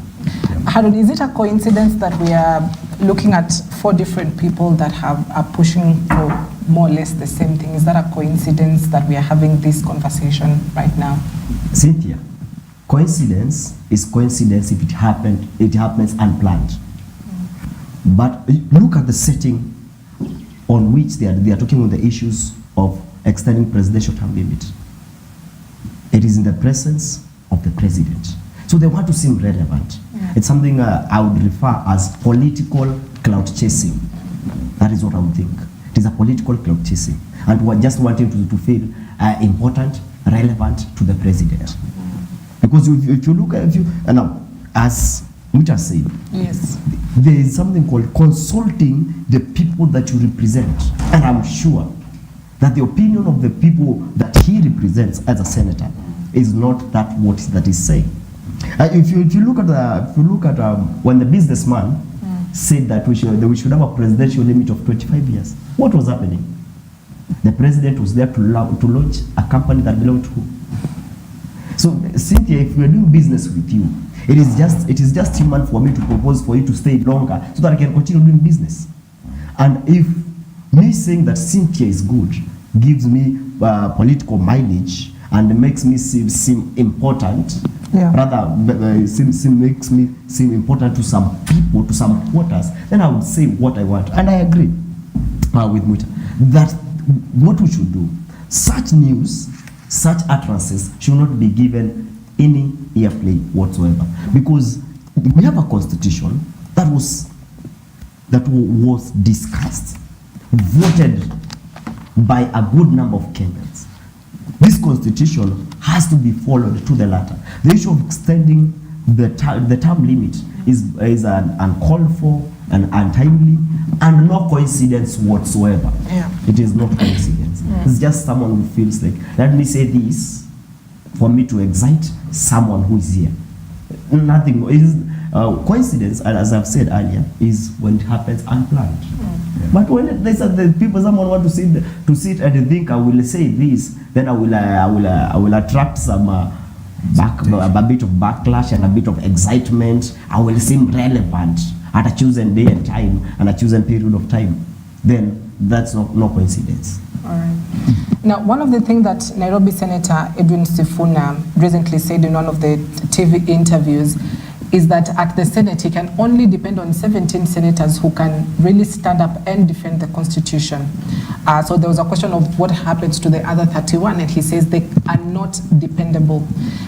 Yeah. Harun, is it a coincidence that we are looking at 4 different people that are pushing for more or less the same thing? Is that a coincidence that we are having this conversation right now? Cynthia, coincidence is coincidence if it happens unplanned. But look at the setting on which they are talking on the issues of extending presidential term limit. It is in the presence of the president. So they want to seem relevant. Yeah. It's something I would refer as political clout chasing. That is what I would think. It is a political clout chasing. And we're just wanting to feel important, relevant to the president. Because if you look at, as Muta said, yes, there is something called consulting the people that you represent. And I'm sure that the opinion of the people that he represents as a senator is not that what that is saying. If you look at when the businessman said that we should have a presidential limit of 25 years, what was happening? The president was there to launch a company that belonged to who? So Cynthia, if we are doing business with you, It is just human for me to propose for you to stay longer so that I can continue doing business. And if me saying that Cynthia is good gives me political mileage and makes me seem important, rather makes me seem important to some people, to some voters, then I would say what I want. And I agree with Muta that what we should do, such news, such utterances should not be given any airplay whatsoever, because we have a constitution that was discussed, voted by a good number of Kenyans. This constitution has to be followed to the letter. The issue of extending the term limit is an uncalled for and untimely and no coincidence whatsoever. It is not coincidence. It's just someone who feels like, let me say this for me to excite someone who is here. Nothing is coincidence, as I've said earlier, is when it happens unplanned. But when the people, someone want to sit and think I will say this, then I will attract some a bit of backlash and a bit of excitement. I will seem relevant at a chosen day and time and a chosen period of time. Then that's no coincidence. All right. Now, one of the things that Nairobi Senator Edwin Sifuna recently said in one of the TV interviews is that at the Senate, he can only depend on 17 senators who can really stand up and defend the Constitution. So there was a question of what happens to the other 31, and he says they are not dependable.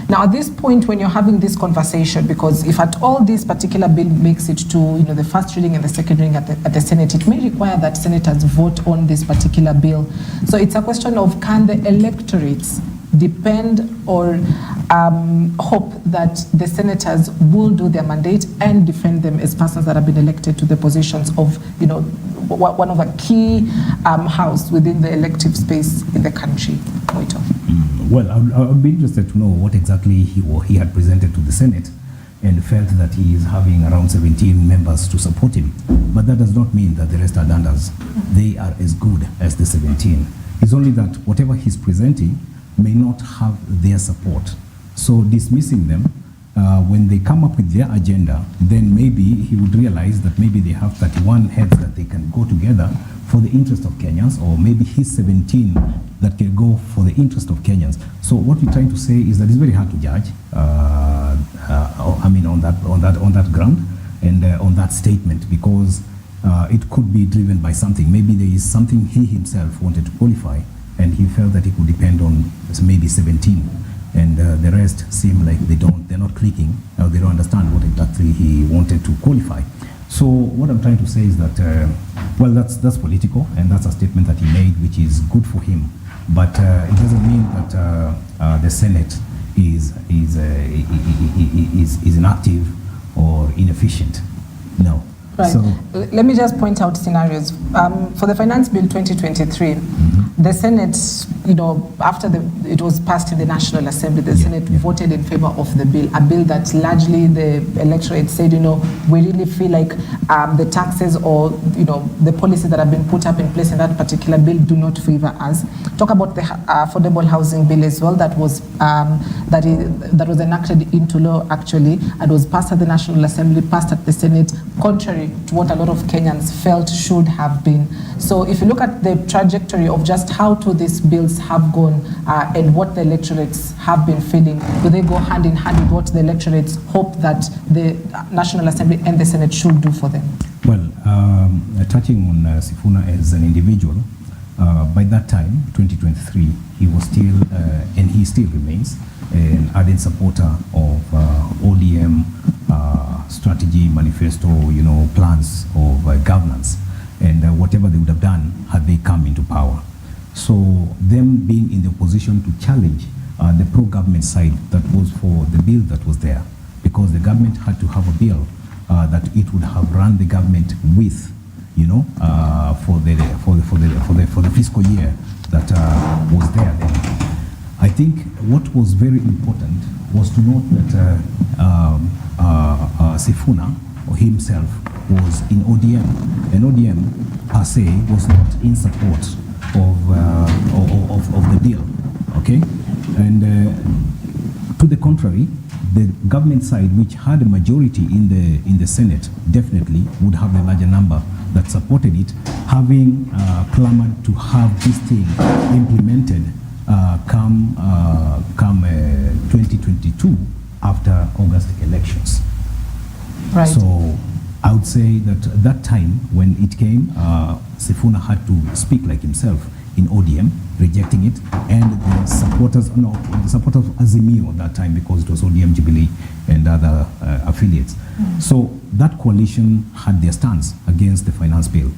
Now, at this point, when you're having this conversation, because if at all this particular bill makes it to the first reading and the second reading at the Senate, it may require that senators vote on this particular bill. So it's a question of, can the electorates depend or hope that the senators will do their mandate and defend them as persons that have been elected to the positions of, one of a key house within the elective space in the country. Well, I would be interested to know what exactly he had presented to the Senate and felt that he is having around 17 members to support him. But that does not mean that the rest are danders. They are as good as the 17. It's only that whatever he's presenting may not have their support. So dismissing them, when they come up with their agenda, then maybe he would realize that maybe they have 31 heads that they can go together for the interest of Kenyans, or maybe his 17 that can go for the interest of Kenyans. So what we're trying to say is that it's very hard to judge. I mean, on that ground and on that statement, because it could be driven by something. Maybe there is something he himself wanted to qualify, and he felt that he could depend on maybe 17, and the rest seem like they're not clicking, or they don't understand what exactly he wanted to qualify. So what I'm trying to say is that, well, that's political, and that's a statement that he made, which is good for him. But it doesn't mean that the Senate is inactive or inefficient. No. Right. So, let me just point out scenarios. For the Finance Bill 2023, the Senate, after it was passed in the National Assembly, the Senate voted in favor of the bill, a bill that largely the electorate said, we really feel like the taxes or, the policies that have been put up in place in that particular bill do not favor us. Talk about the affordable housing bill as well, that was enacted into law actually, and was passed at the National Assembly, passed at the Senate, contrary to what a lot of Kenyans felt should have been. So if you look at the trajectory of just how these bills have gone and what the electorates have been feeling, do they go hand in hand with what the electorates hope that the National Assembly and the Senate should do for them? well, touching on Sifuna as an individual, by that time, 2023, he was still, and he still remains, an ardent supporter of ODM strategy, manifesto, plans of governance, and whatever they would have done had they come into power. So them being in the position to challenge the pro-government side that was for the bill that was there, because the government had to have a bill that it would have run the government with, for the fiscal year that was there then. I think what was very important was to note that Sifuna or himself was in ODM, and ODM per se was not in support of the bill, okay? And to the contrary, the government side, which had a majority in the Senate, definitely would have a larger number that supported it, having clamored to have this thing implemented come 2022 after August elections. Right. So I would say that at that time when it came, Sifuna had to speak like himself in ODM, rejecting it, and the supporters of Azimio at that time, because it was ODM, Jubilee, and other affiliates. So that coalition had their stance against the finance bill.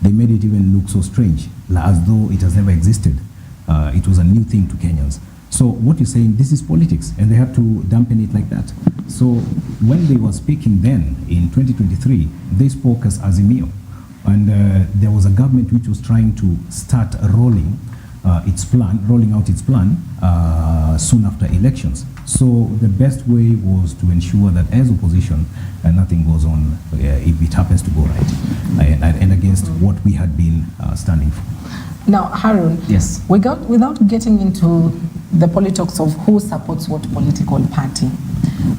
They made it even look so strange, as though it has never existed. It was a new thing to Kenyans. So what you're saying, this is politics, and they had to dampen it like that. So when they were speaking then, in 2023, they spoke as Azimio. And there was a government which was trying to start rolling out its plan soon after elections. So the best way was to ensure that as opposition, nothing goes on if it happens to go right, and against what we had been standing for. Now, Harun, yes, without getting into the politics of who supports what political party,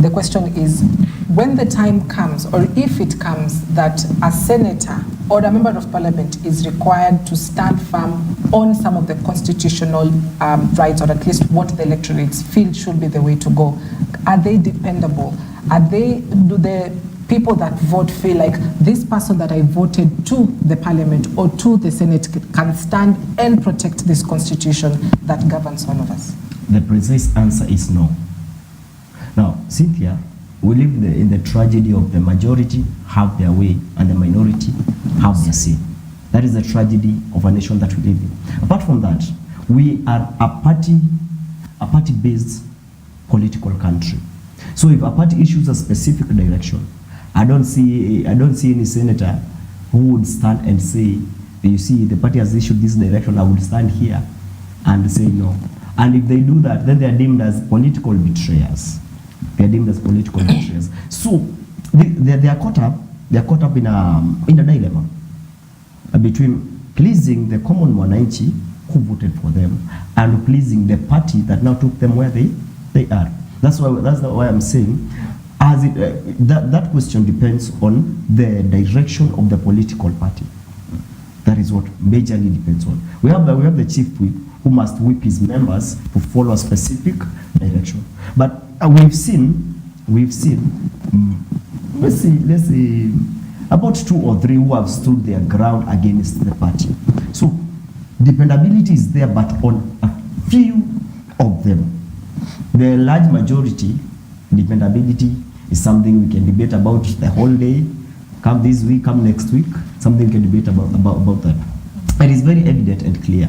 the question is, when the time comes, or if it comes, that a senator or a member of parliament is required to stand firm on some of the constitutional rights, or at least what the electorates feel should be the way to go, are they dependable? Do the people that vote feel like this person that I voted to the parliament or to the Senate can stand and protect this constitution that governs all of us? The precise answer is no. Now, Cynthia, we live in the tragedy of the majority have their way and the minority have their say. That is the tragedy of a nation that we live in. Apart from that, we are a party-based political country. So if a party issues a specific direction, I don't see any senator who would stand and say, you see, the party has issued this direction, I would stand here and say no. And if they do that, then they are deemed as political betrayers. They are deemed as political betrayers. So they are caught up in a dilemma between pleasing the common mwananchi who voted for them and pleasing the party that now took them where they are. That's why I'm saying, that question depends on the direction of the political party. That is what majorly depends on. We have the chief whip who must whip his members to follow a specific direction. But we've seen, let's see, about 2 or 3 who have stood their ground against the party. So dependability is there, but on a few of them. The large majority, dependability is something we can debate about the whole day. Come this week, come next week, something we can debate about that. It is very evident and clear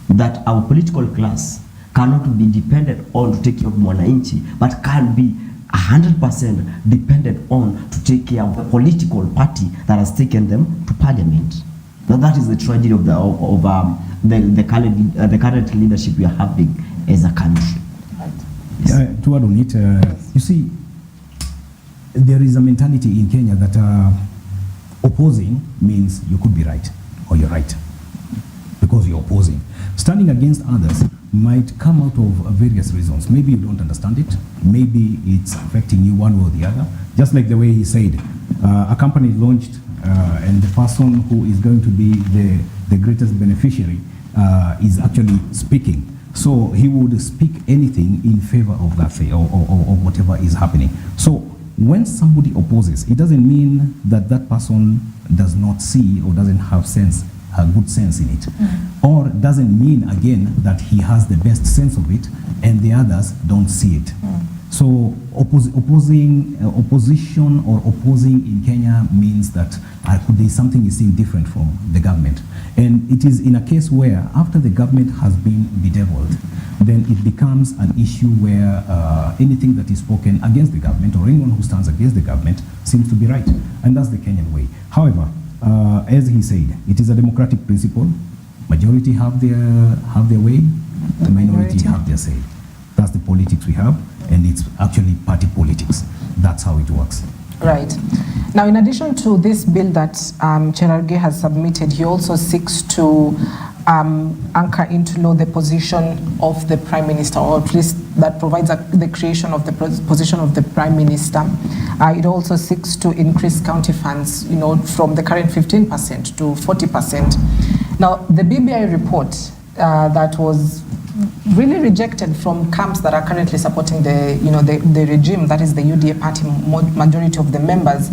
that our political class cannot be dependent on to take care of mwananchi, but can be 100% dependent on to take care of the political party that has taken them to parliament. Now that is the tragedy of the current leadership we are having as a country. To add on it, you see, there is a mentality in Kenya that opposing means you could be right or you're right because you're opposing. Standing against others might come out of various reasons. Maybe you don't understand it. Maybe it's affecting you one way or the other. Just like the way he said, a company launched and the person who is going to be the greatest beneficiary is actually speaking. So he would speak anything in favor of that thing or whatever is happening. So when somebody opposes, it doesn't mean that that person does not see or doesn't have sense, a good sense in it. Or doesn't mean, again, that he has the best sense of it and the others don't see it. So opposition or opposing in Kenya means that there is something is seen different from the government. And it is in a case where after the government has been bedeviled, then it becomes an issue where anything that is spoken against the government or anyone who stands against the government seems to be right. And that's the Kenyan way. However, as he said, it is a democratic principle. Majority have their way, the minority have their say. That's the politics we have, and it's actually party politics. That's how it works. Right. Now, in addition to this bill that Cherargei has submitted, he also seeks to anchor into law the position of the Prime Minister, or at least that provides the creation of the position of the Prime Minister. It also seeks to increase county funds, from the current 15% to 40%. Now, the BBI report that was really rejected from camps that are currently supporting the regime, that is the UDA party, majority of the members,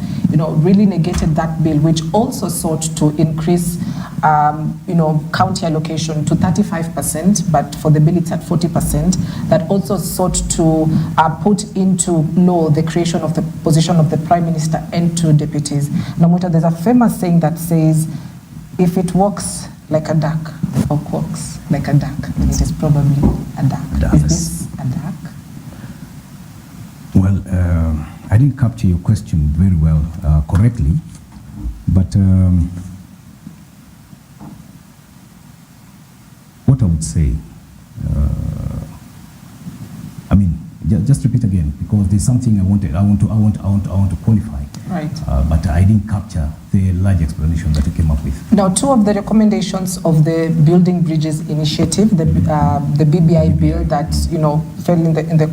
really negated that bill, which also sought to increase county allocation to 35%, but for the bill it's at 40%. That also sought to put into law the creation of the position of the Prime Minister and 2 deputies. Now, there's a famous saying that says, if it walks like a duck or quacks like a duck, then it is probably a duck. Is this a duck? Well, I didn't capture your question very well, correctly, but what I would say, just repeat again, because there's something I want to qualify. Right. But I didn't capture the large explanation that you came up with. Now, 2 of the recommendations of the Building Bridges Initiative, the BBI bill that fell in the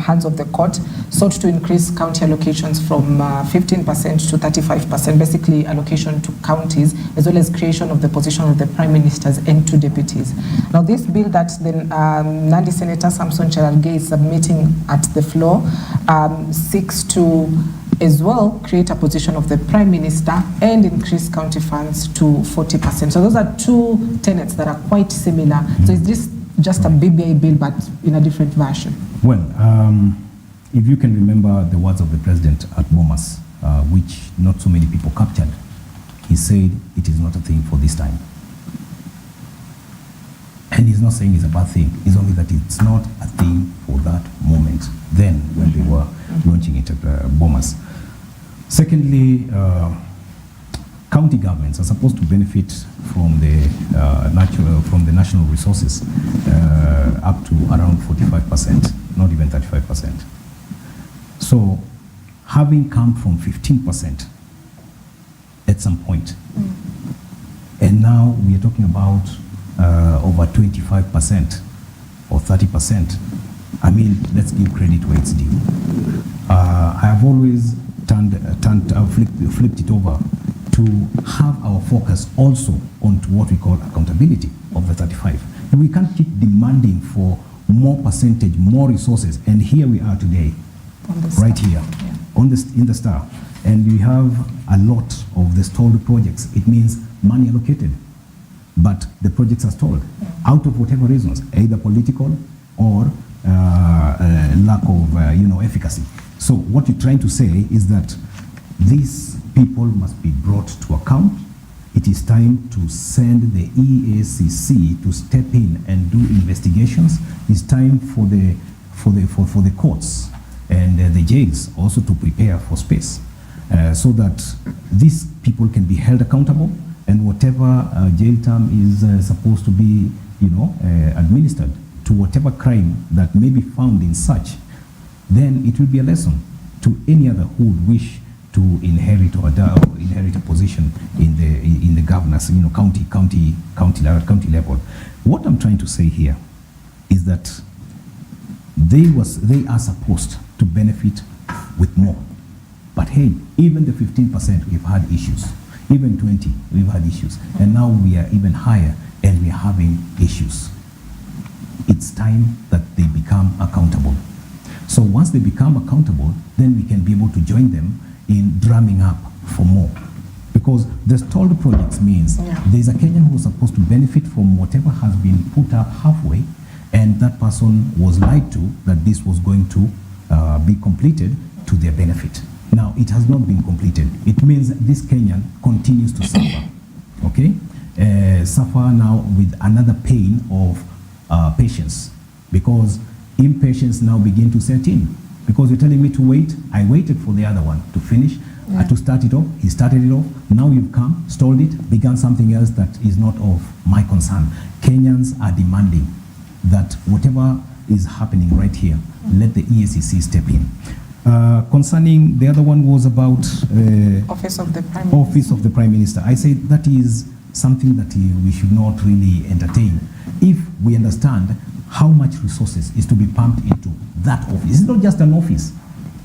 hands of the court, sought to increase county allocations from 15% to 35%, basically allocation to counties, as well as creation of the position of the Prime Ministers and 2 deputies. Now, this bill that the Nandi Senator Samson Cherargei is submitting at the floor seeks to as well create a position of the Prime Minister and increase county funds to 40%. So those are 2 tenets that are quite similar. So is this just a BBI bill but in a different version? Well, if you can remember the words of the President at Bomas, which not so many people captured, he said it is not a thing for this time. And he's not saying it's a bad thing, it's only that it's not a thing for that moment, then when they were launching it at Bomas. Secondly, county governments are supposed to benefit from the national resources up to around 45%, not even 35%. So, having come from 15% at some point, and now we are talking about over 25% or 30%. Let's give credit where it's due. I have always flipped it over to have our focus also onto what we call accountability of the 35. And we can't keep demanding for more percentage, more resources, and here we are today, right here, in the Star, and we have a lot of the stalled projects. It means money allocated, but the projects are stalled out of whatever reasons, either political or lack of efficacy. So what you're trying to say is that these people must be brought to account. It is time to send the EACC to step in and do investigations. It's time for the courts and the jails also to prepare for space, so that these people can be held accountable, and whatever jail term is supposed to be, administered to whatever crime that may be found in such, then it will be a lesson to any other who would wish to inherit a position in the governance, county level. What I'm trying to say here is that they are supposed to benefit with more. But hey, even the 15%, we've had issues. Even 20, we've had issues. And now we are even higher and we are having issues. It's time that they become accountable. So once they become accountable, then we can be able to join them in drumming up for more. Because the stalled projects means there's a Kenyan who's supposed to benefit from whatever has been put up halfway, and that person was lied to that this was going to be completed to their benefit. Now, it has not been completed. It means this Kenyan continues to suffer, okay? Suffer now with another pain of patience, because impatience now begin to set in. Because you're telling me to wait, I waited for the other one to finish, to start it off, he started it off, now you've come, stalled it, began something else that is not of my concern. Kenyans are demanding that whatever is happening right here, let the EACC step in. Concerning the other one was about Office of the Prime Minister. Office of the Prime Minister. I say that is something that we should not really entertain. If we understand how much resources is to be pumped into that office. It's not just an office,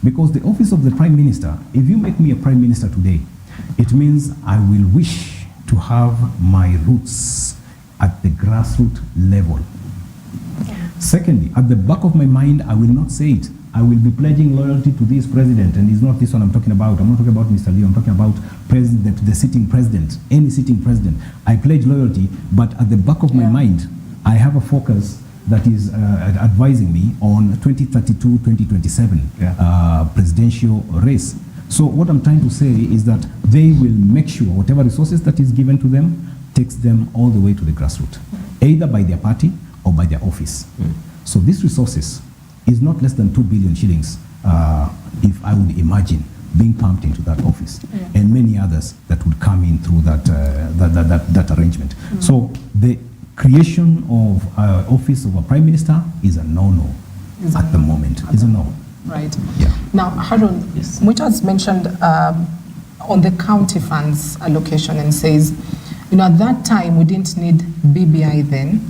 because the office of the Prime Minister, if you make me a Prime Minister today, it means I will wish to have my roots at the grassroots level. Secondly, at the back of my mind, I will not say it. I will be pledging loyalty to this president, and it's not this one I'm talking about. I'm not talking about Mr. Lee, I'm talking about the sitting president, any sitting president. I pledge loyalty, but at the back of my mind, I have a focus that is advising me on 2032-2027 presidential race. So what I'm trying to say is that they will make sure whatever resources that is given to them takes them all the way to the grassroots, either by their party or by their office. So these resources is not less than 2 billion shillings, if I would imagine, being pumped into that office, and many others that would come in through that arrangement. So the creation of office of a Prime Minister is a no-no at the moment. It's a no. Right. Yeah. Now, Harun, Mwita has mentioned on the county funds allocation and says, at that time we didn't need BBI then.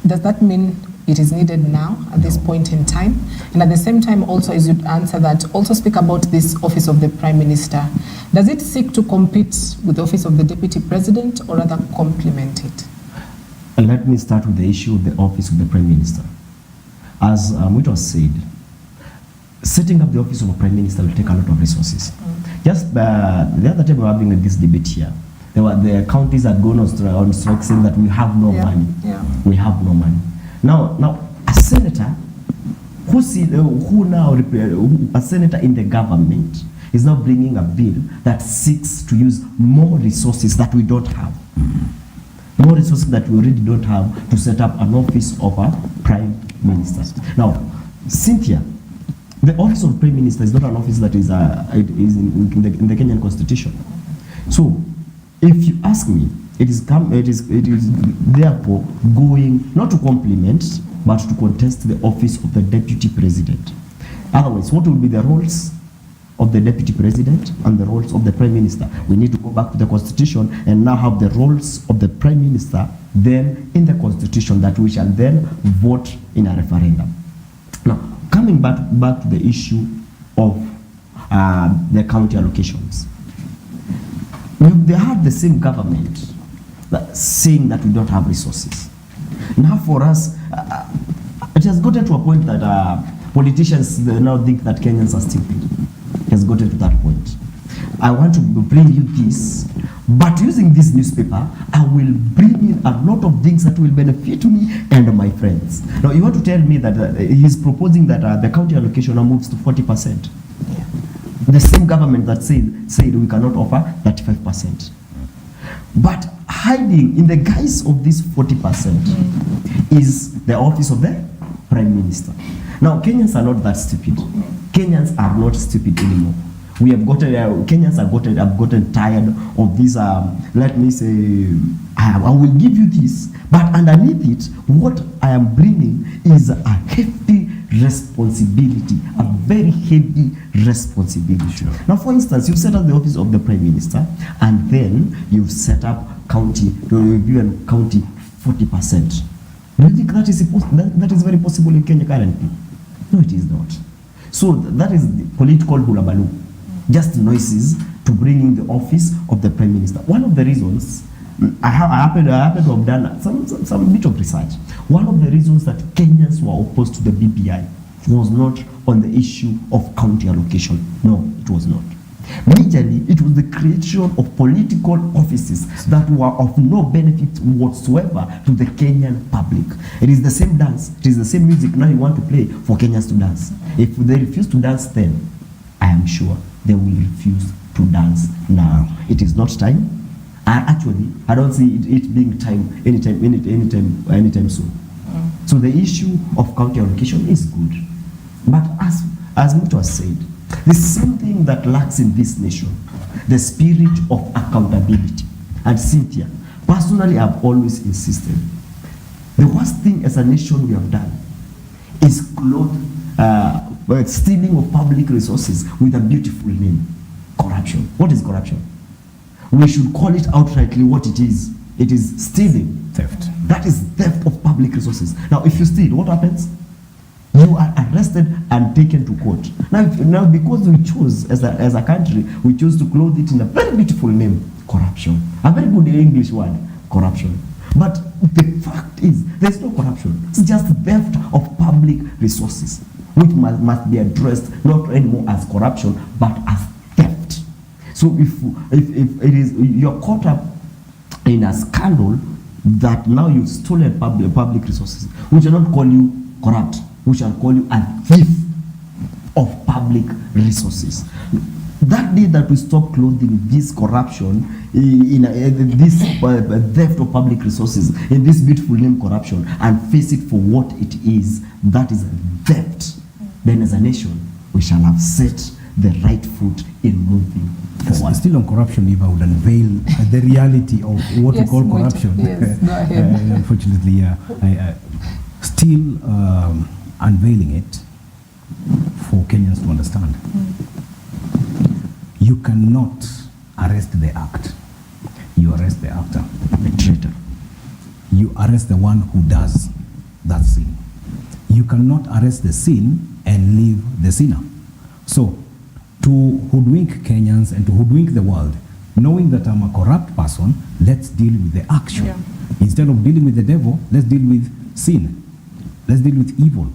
Does that mean it is needed now at this point in time? And at the same time also, as you answer that, also speak about this office of the Prime Minister. Does it seek to compete with the office of the Deputy President or rather complement it? Let me start with the issue of the office of the Prime Minister. As it was said, setting up the office of a Prime Minister will take a lot of resources. Just the other time we were having this debate here, the counties had gone on strike saying that we have no money. We have no money. Now a senator a senator in the government is now bringing a bill that seeks to use more resources that we don't have. More resources that we already don't have to set up an office of a Prime Minister. Now, Cynthia, the office of Prime Minister is not an office that is in the Kenyan Constitution. So, if you ask me, it is therefore going not to complement but to contest the office of the Deputy President. Otherwise, what will be the roles of the Deputy President and the roles of the Prime Minister? We need to go back to the Constitution and now have the roles of the Prime Minister then in the Constitution that we shall then vote in a referendum. Now, coming back to the issue of the county allocations. They had the same government saying that we don't have resources. Now for us, it has gotten to a point that politicians now think that Kenyans are stupid. It has gotten to that point. I want to bring you this, but using this newspaper, I will bring in a lot of things that will benefit me and my friends. Now you want to tell me that he's proposing that the county allocation now moves to 40%. The same government that said we cannot offer 35%. But hiding in the guise of this 40% is the office of the Prime Minister. Now, Kenyans are not that stupid. Kenyans are not stupid anymore. We have gotten, Kenyans have gotten tired of this, let me say, I will give you this, but underneath it, what I am bringing is a hefty responsibility, a very heavy responsibility. Sure. Now, for instance, you've set up the office of the Prime Minister, and then you've set up county, to review and county 40%. Do you think that is very possible in Kenya currently? No, it is not. So that is the political hulabaloo, just noises to bring in the office of the Prime Minister. One of the reasons, I happen to have done some bit of research. One of the reasons that Kenyans were opposed to the BBI was not on the issue of county allocation. No, it was not. Majorly, it was the creation of political offices that were of no benefit whatsoever to the Kenyan public. It is the same dance, it is the same music now you want to play for Kenyans to dance. If they refuse to dance then, I am sure they will refuse to dance now. It is not time. Actually, I don't see it being time anytime soon. So the issue of county allocation is good. But as Mutu has said, the same thing that lacks in this nation, the spirit of accountability. And Cynthia, personally, I've always insisted, the worst thing as a nation we have done is stealing of public resources with a beautiful name, corruption. What is corruption? We should call it outrightly what it is. It is stealing. Theft. That is theft of public resources. Now, if you steal, what happens? You are arrested and taken to court. Now because we chose, as a country, we chose to clothe it in a very beautiful name, corruption. A very good English word, corruption. But the fact is, there's no corruption. It's just theft of public resources, which must be addressed not anymore as corruption, but as theft. So if it is, you're caught up in a scandal that now you've stolen public resources, we shall not call you corrupt. We shall call you a thief of public resources. That day that we stop clothing this corruption in this theft of public resources in this beautiful name corruption and face it for what it is, that is theft, then as a nation we shall have set the right foot in moving forward. Still on corruption, if I would unveil the reality of what we call corruption. Yes, go ahead. Unfortunately, yeah, still unveiling it for Kenyans to understand. You cannot arrest the act. You arrest the actor, the traitor. You arrest the one who does that sin. You cannot arrest the sin and leave the sinner. So, to hoodwink Kenyans and to hoodwink the world, knowing that I'm a corrupt person, let's deal with the action. Yeah. Instead of dealing with the devil, let's deal with sin. Let's deal with evil,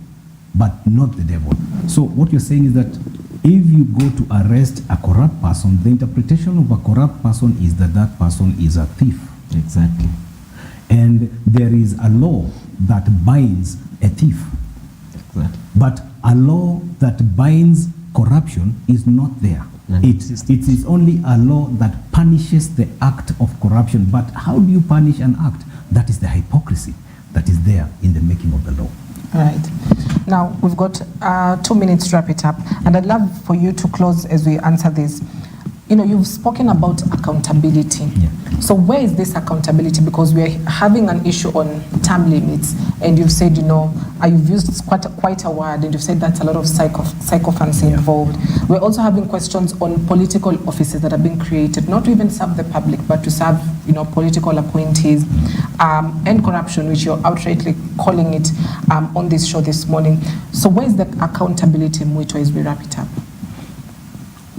but not the devil. So what you're saying is that if you go to arrest a corrupt person, the interpretation of a corrupt person is that that person is a thief. Exactly. And there is a law that binds a thief. Exactly. But a law that binds corruption is not there. It is only a law that punishes the act of corruption. But how do you punish an act? That is the hypocrisy that is there in the making of the law. Right. Now, we've got 2 minutes to wrap it up, and I'd love for you to close as we answer this. You know, you've spoken about accountability. Yeah. So where is this accountability? Because we're having an issue on term limits, and you've said, you know, you've used quite a word, and you've said that's a lot of psychophancy involved. We're also having questions on political offices that are being created, not to even serve the public, but to serve, you know, political appointees, and corruption, which you're outrightly calling it on this show this morning. So where is the accountability, Mwito, as we wrap it up?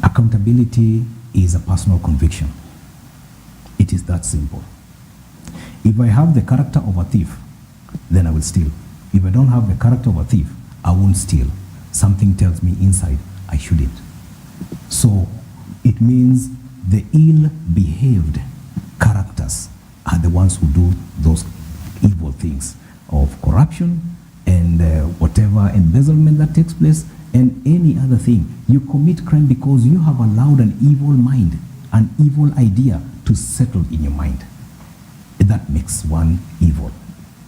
Accountability is a personal conviction. It is that simple. If I have the character of a thief, then I will steal. If I don't have the character of a thief, I won't steal. Something tells me inside I shouldn't. So it means the ill-behaved characters are the ones who do those evil things of corruption and whatever embezzlement that takes place and any other thing. You commit crime because you have allowed an evil mind, an evil idea to settle in your mind. That makes one evil.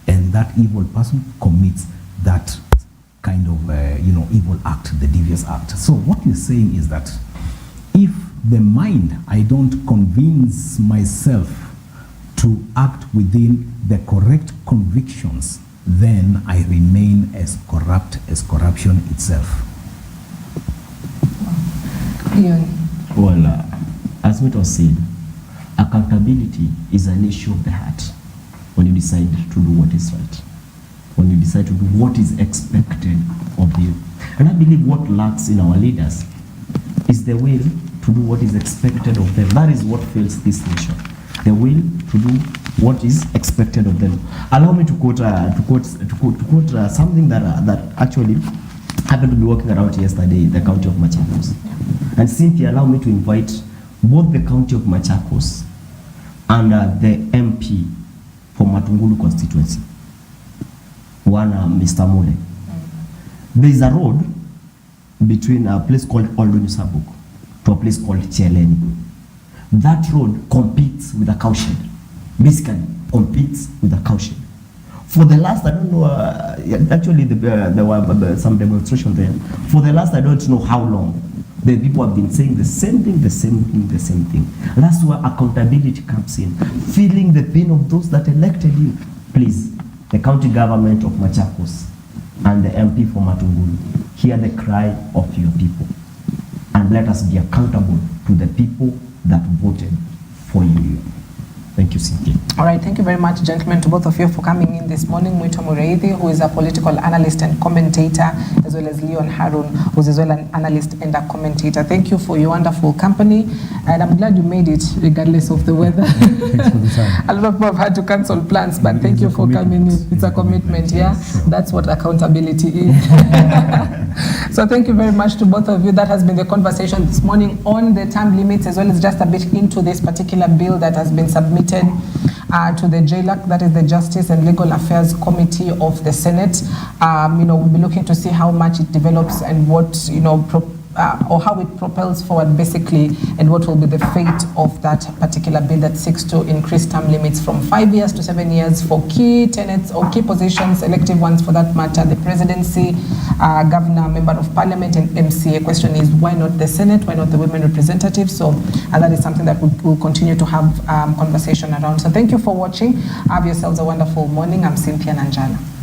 And that evil person commits that kind of, evil act, the devious act. So what you're saying is that if the mind, I don't convince myself to act within the correct convictions, then I remain as corrupt as corruption itself. Well, as it was said, accountability is an issue of the heart when you decide to do what is right, when you decide to do what is expected of you. And I believe what lacks in our leaders is the will to do what is expected of them. That is what fails this nation. The will to do what is expected of them. Allow me to quote something that actually happened to be walking around yesterday in the county of Machakos. And Cynthia, allow me to invite both the county of Machakos and the MP for Matungulu constituency, one Mr. Mule. There is a road between a place called Oldonyusabuk to a place called Cheleni. That road competes with a cowshed. Basically, competes with a cowshed. For the last, I don't know, actually there were some demonstration there. For the last, I don't know how long, the people have been saying the same thing. And that's where accountability comes in. Feeling the pain of those that elected you. Please, the county government of Machakos and the MP for Matungulu, hear the cry of your people. And let us be accountable to the people that voted for you. Thank you. you, Cynthia. All right, thank you very much, gentlemen, to both of you for coming in this morning. Mwito Mureithi, who is a political analyst and commentator, as well as Leon Harun, who is as well an analyst and a commentator. Thank you for your wonderful company, and I'm glad you made it, regardless of the weather. Thanks for the time. A lot of people have had to cancel plans, but thank you for coming in. It's a commitment, yeah? Sure. That's what accountability is. So thank you very much to both of you. That has been the conversation this morning on the term limits, as well as just a bit into this particular bill that has been submitted to the JLAC, that is the Justice and Legal Affairs Committee of the Senate. We'll be looking to see how much it develops and what, or how it propels forward basically, and what will be the fate of that particular bill that seeks to increase term limits from 5 years to 7 years for key tenets or key positions, elective ones for that matter, the presidency, governor, member of parliament, and MCA. Question is, why not the Senate? Why not the women representatives? So that is something that we'll continue to have conversation around. So thank you for watching. Have yourselves a wonderful morning. I'm Cynthia Nanjala.